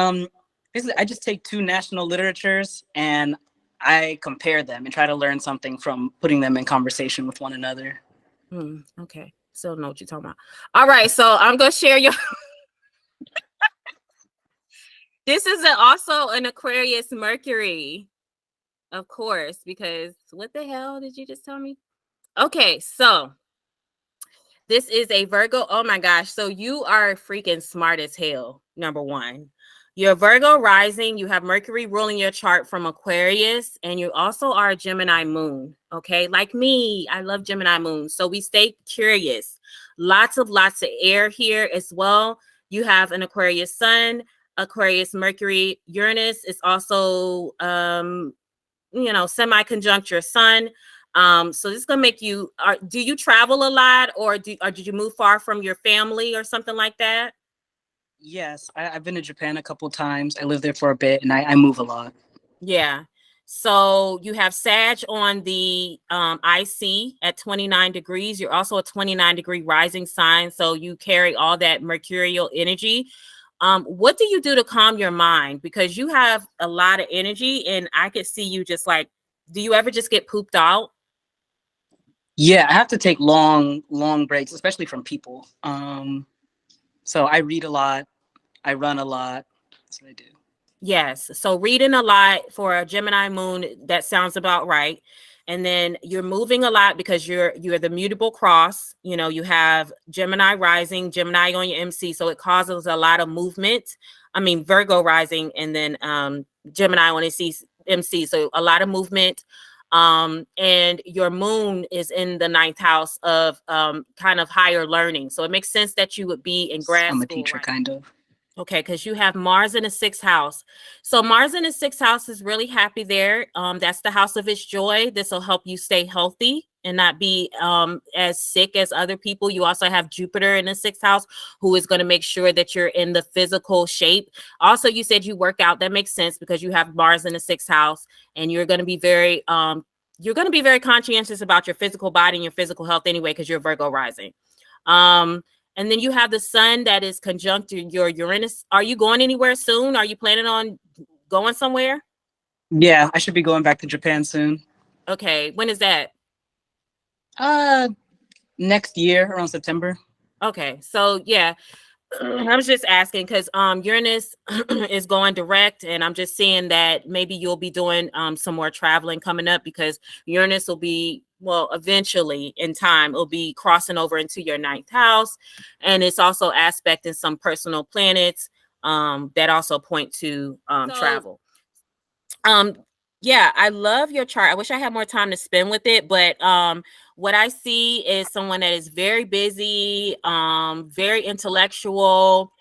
basically I just take two national literatures and I compare them and try to learn something from putting them in conversation with one another. Okay, so know what you're talking about. All right, so I'm gonna share your this is also an Aquarius Mercury, of course, because what the hell did you just tell me? Okay, so this is a Virgo. Oh my gosh. So you are freaking smart as hell. Number one, you're Virgo rising. You have Mercury ruling your chart from Aquarius, and you also are a Gemini moon. Okay. Like me, I love Gemini moon. So we stay curious. Lots of air here as well. You have an Aquarius sun, Aquarius Mercury, Uranus is also, semi-conjunct your sun. So this is gonna make you. Do you travel a lot, or did you move far from your family or something like that? Yes, I've been to Japan a couple times. I lived there for a bit, and I move a lot. Yeah. So you have Sag on the IC at 29 degrees. You're also a 29-degree rising sign, so you carry all that mercurial energy. What do you do to calm your mind? Because you have a lot of energy, and I could see you just like. Do you ever just get pooped out? Yeah, I have to take long breaks, especially from people. So I read a lot, I run a lot. That's what I do. Yes. So reading a lot for a Gemini moon, that sounds about right. And then you're moving a lot because you're the mutable cross. You know, you have Gemini rising, Gemini on your MC. So it causes a lot of movement. I mean, Virgo rising and then Gemini on MC. So a lot of movement. And your moon is in the 9th house of kind of higher learning. So it makes sense that you would be in grad school. I'm a teacher, right? Kind of. Okay, because you have Mars in the 6th house. So Mars in the 6th house is really happy there. That's the house of its joy. This will help you stay healthy and not be as sick as other people. You also have Jupiter in the 6th house, who is going to make sure that you're in the physical shape. Also, you said you work out. That makes sense because you have Mars in the 6th house, and you're going to be very conscientious about your physical body and your physical health anyway, because you're Virgo rising. And then you have the sun that is conjunct your Uranus. Are you going anywhere soon? Are you planning on going somewhere? Yeah, I should be going back to Japan soon. Okay, when is that? Next year, around September. Okay, so yeah, I was just asking because Uranus is going direct, and I'm just seeing that maybe you'll be doing some more traveling coming up, because Uranus will be, well, eventually in time, it'll be crossing over into your 9th house, and it's also aspecting some personal planets that also point to travel. Yeah, I love your chart. I wish I had more time to spend with it, but what I see is someone that is very busy, very intellectual,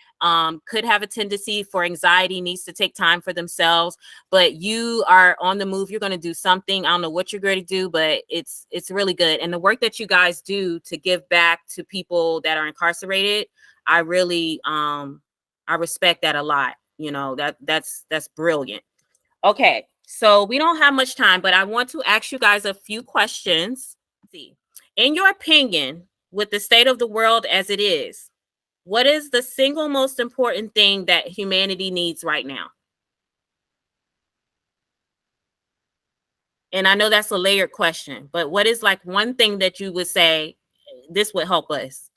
could have a tendency for anxiety, needs to take time for themselves, but you are on the move. You're going to do something. I don't know what you're going to do, but it's really good. And the work that you guys do to give back to people that are incarcerated, I really I respect that a lot. You know, that's brilliant. Okay, so we don't have much time, but I want to ask you guys a few questions. Let's see, in your opinion, with the state of the world as it is, what is the single most important thing that humanity needs right now? And I know that's a layered question, but what is like one thing that you would say this would help us?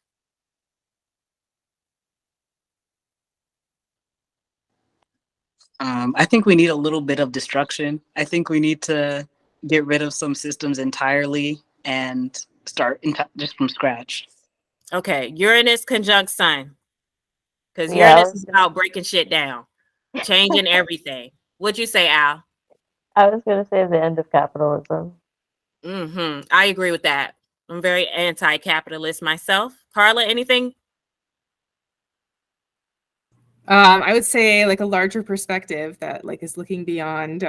I think we need a little bit of destruction. I think we need to get rid of some systems entirely and start just from scratch. Okay, Uranus conjunct Sun, because Yeah, Uranus is about breaking shit down, changing everything. What'd you say, Al? I was going to say the end of capitalism. I agree with that. I'm very anti-capitalist myself. Carla, anything? I would say like a larger perspective that like is looking beyond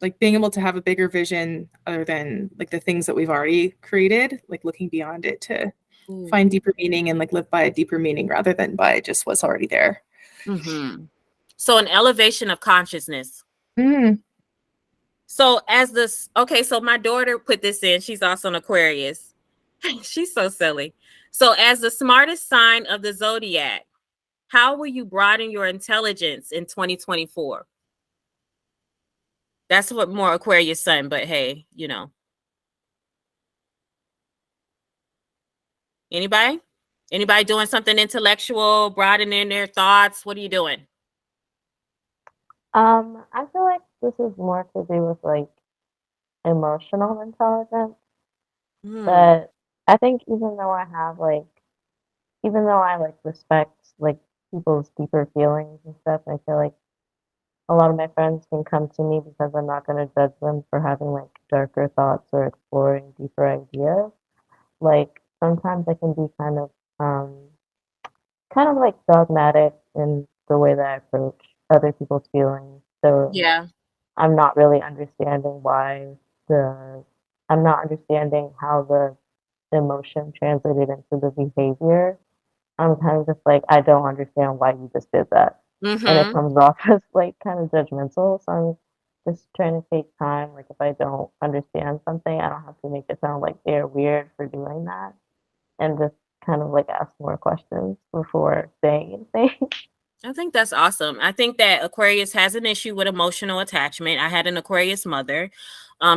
like being able to have a bigger vision other than like the things that we've already created, like looking beyond it to find deeper meaning and like live by a deeper meaning rather than by just what's already there. So an elevation of consciousness. So as this, okay, so my daughter put this in. She's also an Aquarius. She's so silly. So as the smartest sign of the Zodiac, how will you broaden your intelligence in 2024? That's what more Aquarius Sun, but hey, you know. Anybody doing something intellectual, broadening their thoughts? What are you doing? I feel like this is more to do with like emotional intelligence. But I think even though I like respect like people's deeper feelings and stuff, I feel like a lot of my friends can come to me because I'm not going to judge them for having like darker thoughts or exploring deeper ideas. Like sometimes I can be kind of like dogmatic in the way that I approach other people's feelings. So yeah, I'm not really understanding I'm not understanding how the emotion translated into the behavior. I'm kind of just like, I don't understand why you just did that. And it comes off as like kind of judgmental. So I'm just trying to take time. Like if I don't understand something, I don't have to make it sound like they're weird for doing that. And just kind of like ask more questions before saying anything. I think that's awesome. I think that Aquarius has an issue with emotional attachment. I had an Aquarius mother.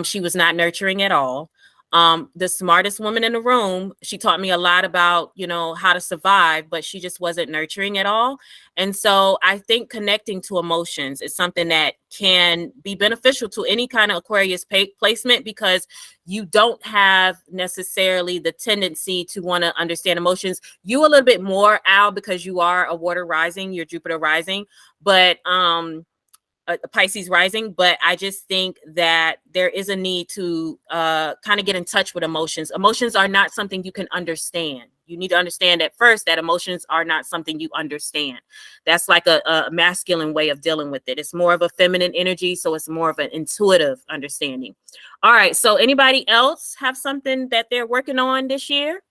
She was not nurturing at all. The smartest woman in the room, she taught me a lot about, you know, how to survive, but she just wasn't nurturing at all. And so I think connecting to emotions is something that can be beneficial to any kind of Aquarius placement, because you don't have necessarily the tendency to want to understand emotions. You a little bit more, Al, because you are a water rising, you're Jupiter rising, but a Pisces rising, but I just think that there is a need to kind of get in touch with emotions. Emotions are not something you can understand. you need to understand at first that emotions are not something you understand. That's like a masculine way of dealing with it. It's more of a feminine energy, so it's more of an intuitive understanding. All right, so anybody else have something that they're working on this year?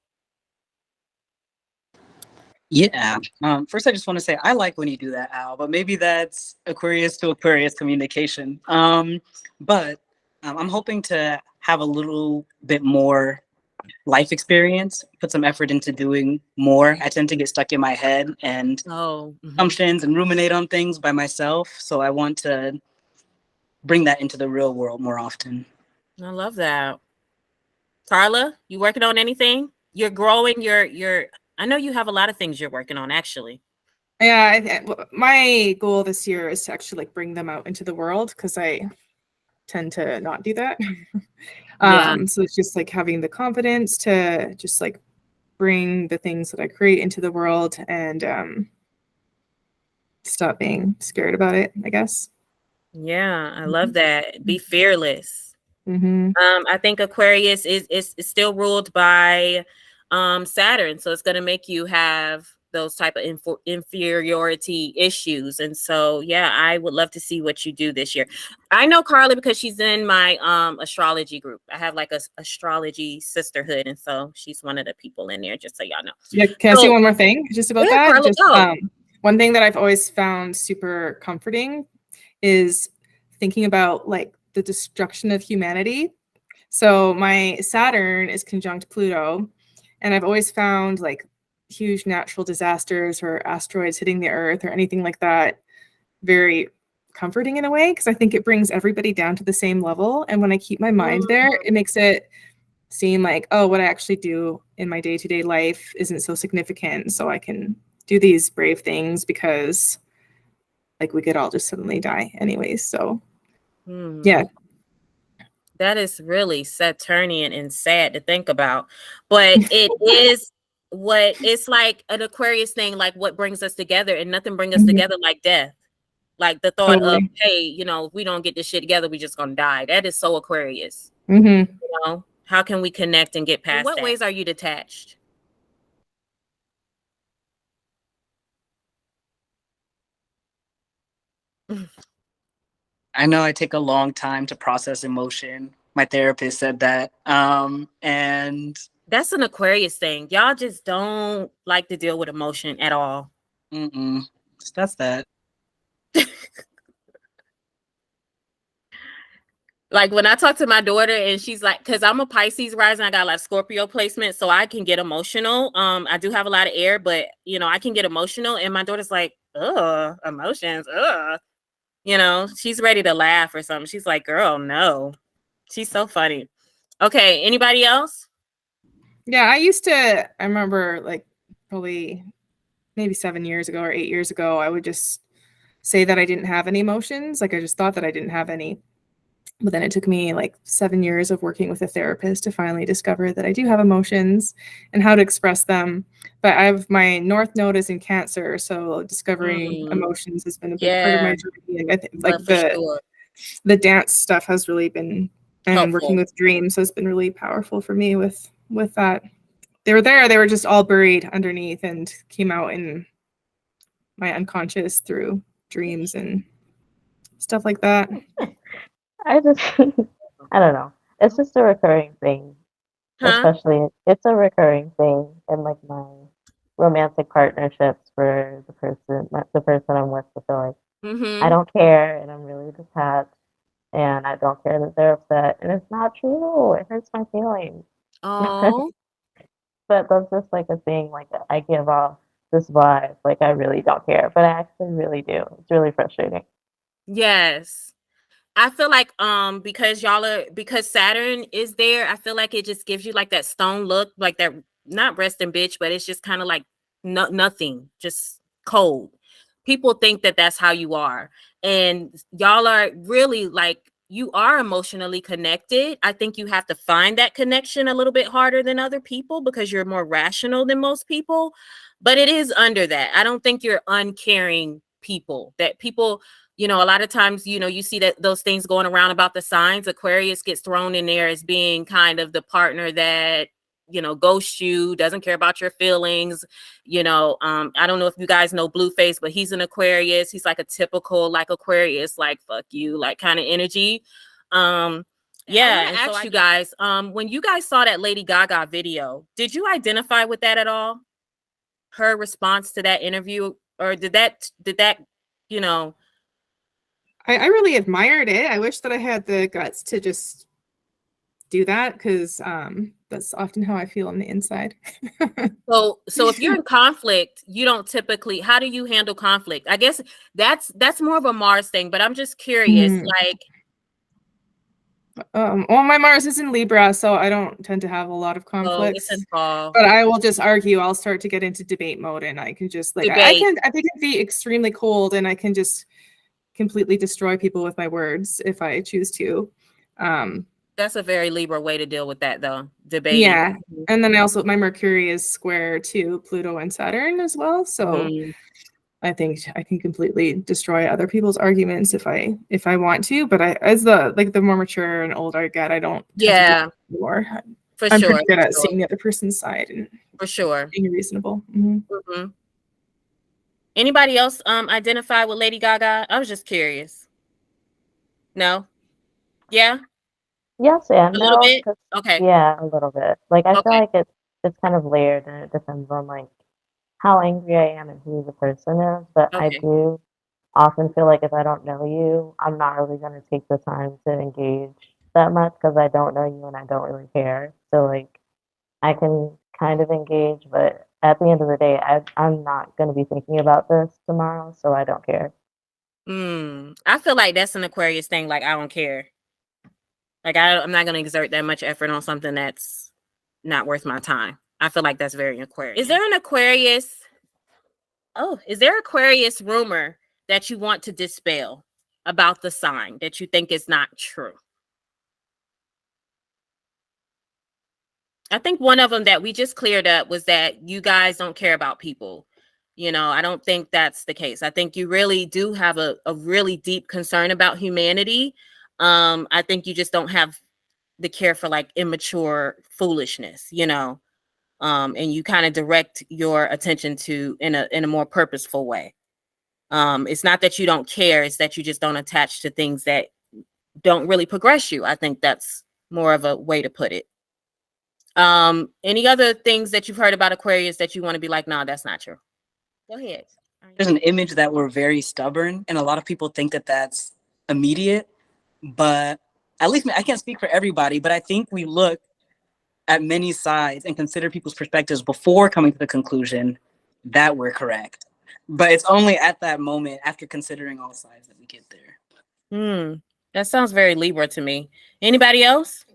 Yeah. First, I just want to say I like when you do that, Al, but maybe that's Aquarius to Aquarius communication. But I'm hoping to have a little bit more life experience, put some effort into doing more. I tend to get stuck in my head and assumptions and ruminate on things by myself. So I want to bring that into the real world more often. I love that. Carla, you working on anything? You're growing your I know you have a lot of things you're working on, actually. Yeah, my goal this year is to actually like bring them out into the world, because I tend to not do that. So it's just like having the confidence to just like bring the things that I create into the world and stop being scared about it, I guess. Yeah, I love that. Be fearless. Mm-hmm. I think Aquarius is still ruled by Saturn, so it's going to make you have those type of inferiority issues. And so, yeah, I would love to see what you do this year. I know Carla because she's in my astrology group. I have like a astrology sisterhood, and so she's one of the people in there. Just so y'all know. Yeah, can I say one more thing just about that? Carla, just one thing that I've always found super comforting is thinking about like the destruction of humanity. So my Saturn is conjunct Pluto, and I've always found like huge natural disasters or asteroids hitting the earth or anything like that very comforting in a way, because I think it brings everybody down to the same level. And when I keep my mind there, it makes it seem like, oh, what I actually do in my day-to-day life isn't so significant, so I can do these brave things because like we could all just suddenly die anyways. So yeah. That is really Saturnian and sad to think about, but it is what it's like an Aquarius thing, like what brings us together, and nothing brings us together like death. Like the thought of, hey, you know, if we don't get this shit together, we just gonna die. That is so Aquarius. You know, how can we connect and get past that? In what ways are you detached? I know I take a long time to process emotion. My therapist said that. And that's an Aquarius thing. Y'all just don't like to deal with emotion at all. That's that. Like when I talk to my daughter and she's like, because I'm a Pisces rising, I got a lot of Scorpio placement, so I can get emotional. I do have a lot of air, but you know, I can get emotional. And my daughter's like, ugh, emotions, ugh. You know, she's ready to laugh or something. She's like, girl, no. She's so funny. Okay, anybody else? Yeah, I remember like probably maybe 7 years ago or 8 years ago, I would just say that I didn't have any emotions. Like I just thought that I didn't have any. But then it took me like 7 years of working with a therapist to finally discover that I do have emotions and how to express them. But I have my North Node is in Cancer, so discovering emotions has been a big part of my journey. And I think like the dance stuff has really been, and working with dreams has been really powerful for me with that. They were there, they were just all buried underneath and came out in my unconscious through dreams and stuff like that. I don't know. It's just a recurring thing. Especially, it's a recurring thing in like my romantic partnerships for the person I'm with. I feel like I don't care and I'm really detached and I don't care that they're upset, and it's not true. It hurts my feelings. Oh. But that's just like a thing. Like I give off this vibe, like I really don't care, but I actually really do. It's really frustrating. Yes. I feel like because Saturn is there, I feel like it just gives you like that stone look, like that, not resting bitch, but it's just kind of like nothing, just cold. People think that that's how you are, and y'all are really like, you are emotionally connected. I think you have to find that connection a little bit harder than other people because you're more rational than most people, but it is under that. I don't think you're uncaring people, that people, you know, a lot of times, you know, you see that those things going around about the signs. Aquarius gets thrown in there as being kind of the partner that ghost you, doesn't care about your feelings. I don't know if you guys know Blueface, but he's an Aquarius. He's like a typical like Aquarius, like fuck you, like kind of energy. Yeah, and so you guys, when you guys saw that Lady Gaga video, did you identify with that at all? Her response to that interview, or did that, I really admired it. I wish that I had the guts to just do that, because that's often how I feel on the inside. So if you're in conflict, you don't typically, how do you handle conflict? I guess that's more of a Mars thing, but I'm just curious, like. Well, my Mars is in Libra, so I don't tend to have a lot of conflicts. It's involved. But I will just argue. I'll start to get into debate mode, and I can just like I can be extremely cold, and I can just completely destroy people with my words if I choose to. That's a very Libra way to deal with that, though. Debating. Yeah, and then my Mercury is square to Pluto and Saturn as well, so. I think I can completely destroy other people's arguments if I want to, but as the more mature and older I get, I don't. Yeah. More. For I'm sure. pretty good at seeing the other person's side and for sure being reasonable. Anybody else identify with Lady Gaga? I was just curious. No. Yeah. Yes and a no. little bit. Okay. Yeah, a little bit. Like I feel like it's kind of layered, and it depends on like how angry I am and who the person is, but I do often feel like if I don't know you, I'm not really going to take the time to engage that much because I don't know you and I don't really care. So like I can kind of engage, but at the end of the day, I'm not going to be thinking about this tomorrow, so I don't care. I feel like that's an Aquarius thing. Like I don't care. Like I'm not going to exert that much effort on something that's not worth my time. I feel like that's very Aquarius. Is there an Aquarius? Is there Aquarius rumor that you want to dispel about the sign that you think is not true? I think one of them that we just cleared up was that you guys don't care about people. I don't think that's the case. I think you really do have a really deep concern about humanity. I think you just don't have the care for like immature foolishness, and you kind of direct your attention to in a more purposeful way. It's not that you don't care, it's that you just don't attach to things that don't really progress you. I think that's more of a way to put it. Any other things that you've heard about Aquarius that you want to be like, nah, that's not true? Go ahead. There's an image that we're very stubborn, and a lot of people think that that's immediate, but at least I can't speak for everybody, but I think we look at many sides and consider people's perspectives before coming to the conclusion that we're correct. But it's only at that moment, after considering all sides, that we get there. That sounds very Libra to me. Anybody else?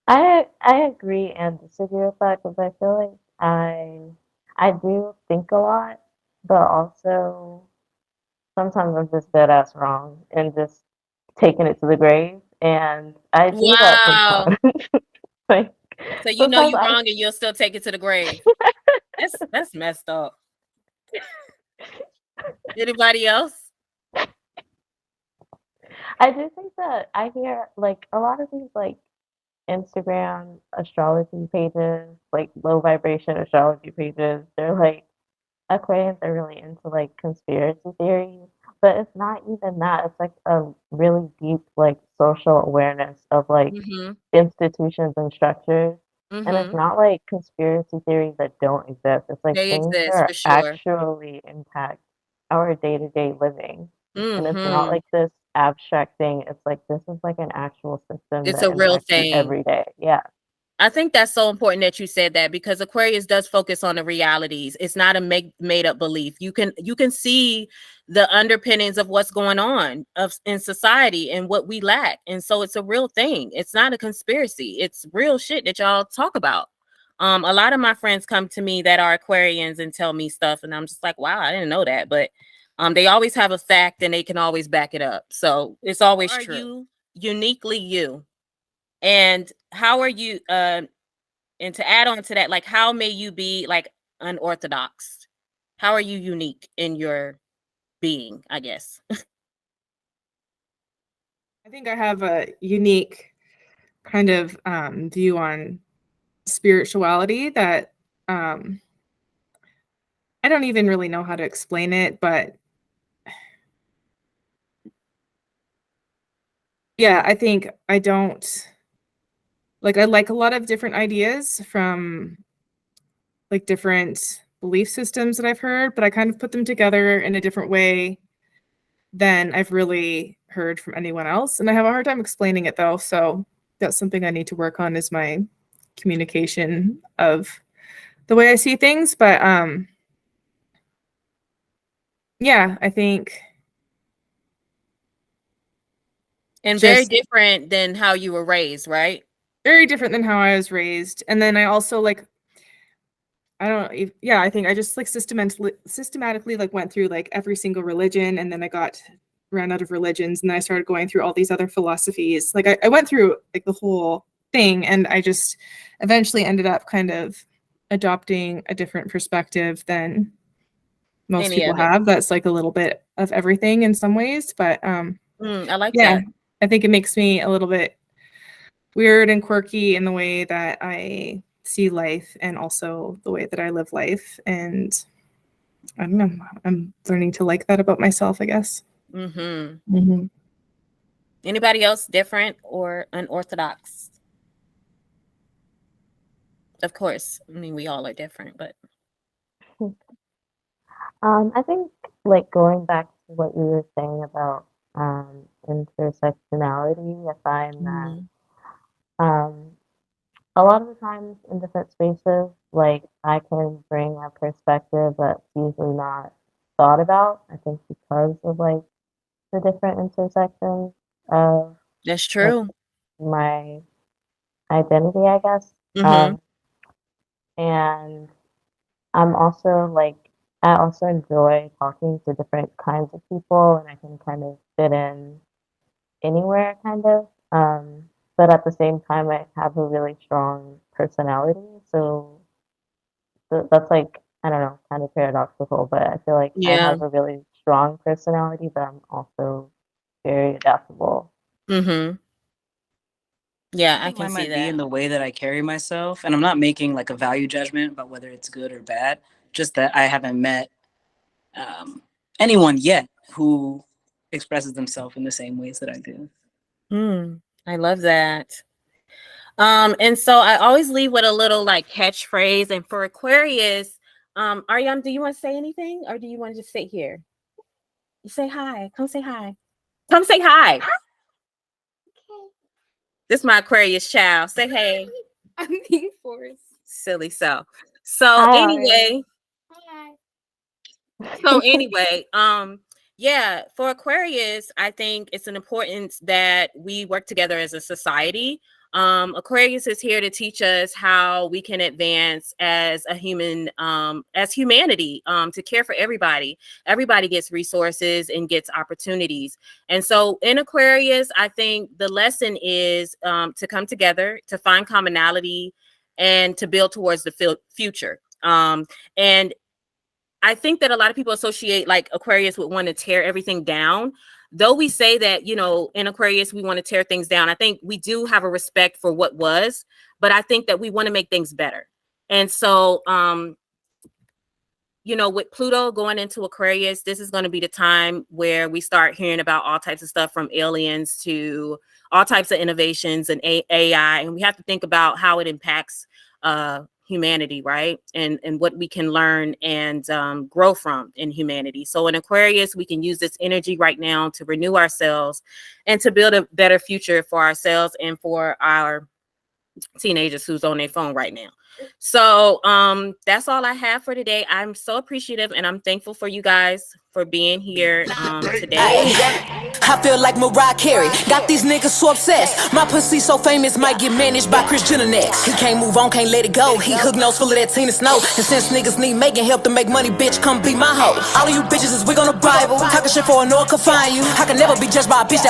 I agree and disagree with that because I feel like I do think a lot, but also sometimes I'm just dead ass wrong and just taking it to the grave. And I do that sometimes. Like, so you're wrong and you'll still take it to the grave. That's messed up. Anybody else? I do think that I hear like a lot of these like Instagram astrology pages, like low vibration astrology pages, they're like Aquarians are really into like conspiracy theories, but it's not even that. It's like a really deep like social awareness of like institutions and structures. And it's not like conspiracy theories that don't exist. It's like they things exist, that for sure. actually impact our day-to-day living. And it's not like this abstract thing. It's like this is like an actual system. It's a real thing every day. Yeah. I think that's so important that you said that, because Aquarius does focus on the realities. It's not a made up belief. You can see the underpinnings of what's going on in society and what we lack. And so it's a real thing. It's not a conspiracy. It's real shit that y'all talk about. A lot of my friends come to me that are Aquarians and tell me stuff, and I'm just like, wow, I didn't know that. But they always have a fact and they can always back it up. So it's always true. You uniquely you. And how are you, and to add on to that, like, how may you be like unorthodox? How are you unique in your being, I guess? I think I have a unique kind of view on spirituality that I don't even really know how to explain it, but yeah, I think I don't like, I like a lot of different ideas from like different belief systems that I've heard, but I kind of put them together in a different way than I've really heard from anyone else. And I have a hard time explaining it though. So that's something I need to work on, is my communication of the way I see things. But yeah, I think. And very different than how you were raised, right? Very different than how I was raised. And then I also like, I think I just like systematically like went through like every single religion, and then I ran out of religions, and then I started going through all these other philosophies. Like I went through like the whole thing, and I just eventually ended up kind of adopting a different perspective than most people have. That's like a little bit of everything in some ways, but I like that. I think it makes me a little bit weird and quirky in the way that I see life, and also the way that I live life. And I don't know, I'm learning to like that about myself, I guess. Anybody else different or unorthodox? Of course, I mean, we all are different, but I think like going back to what you were saying about intersectionality, I find that a lot of the times in different spaces, like I can bring a perspective that's usually not thought about. I think because of like the different intersections of that's true. Like, my identity, I guess. And I'm also like, I also enjoy talking to different kinds of people, and I can kind of fit in anywhere, kind of. But at the same time, I have a really strong personality. So that's like, I don't know, kind of paradoxical, but I feel like I have a really strong personality, but I'm also very adaptable. Yeah, I can see might that. Be in the way that I carry myself, and I'm not making like a value judgment about whether it's good or bad. Just that I haven't met anyone yet who expresses themselves in the same ways that I do. I love that. And so I always leave with a little like catchphrase. And for Aquarius, Ariane, do you want to say anything, or do you want to just sit here? You say hi. Come say hi. Come say hi. Okay. This is my Aquarius child. Say hey. I'm being forced. Silly self. So anyway. Yeah, for Aquarius, I think it's an importance that we work together as a society. Aquarius is here to teach us how we can advance as a human, as humanity, to care for everybody. Everybody gets resources and gets opportunities. And so in Aquarius, I think the lesson is to come together, to find commonality, and to build towards the future. And I think that a lot of people associate like Aquarius would want to tear everything down. Though we say that, you know, in Aquarius, we want to tear things down. I think we do have a respect for what was, but I think that we want to make things better. And so, you know, with Pluto going into Aquarius, this is going to be the time where we start hearing about all types of stuff, from aliens to all types of innovations and AI. And we have to think about how it impacts humanity, right? And what we can learn and grow from in humanity. So in Aquarius, we can use this energy right now to renew ourselves and to build a better future for ourselves and for our teenagers who's on their phone right now. So that's all I have for today. I'm so appreciative, and I'm thankful for you guys for being here today. I feel like Mariah Carey. Got these niggas so obsessed. My pussy so famous, might get managed by Chris Jenner next. He can't move on, can't let it go. He hook nose full of that Tina Snow. And since niggas need making help to make money, bitch, come be my hoe. All of you bitches is wig on the Bible. Talking shit for a no one can find you. I can never be judged by a bitch that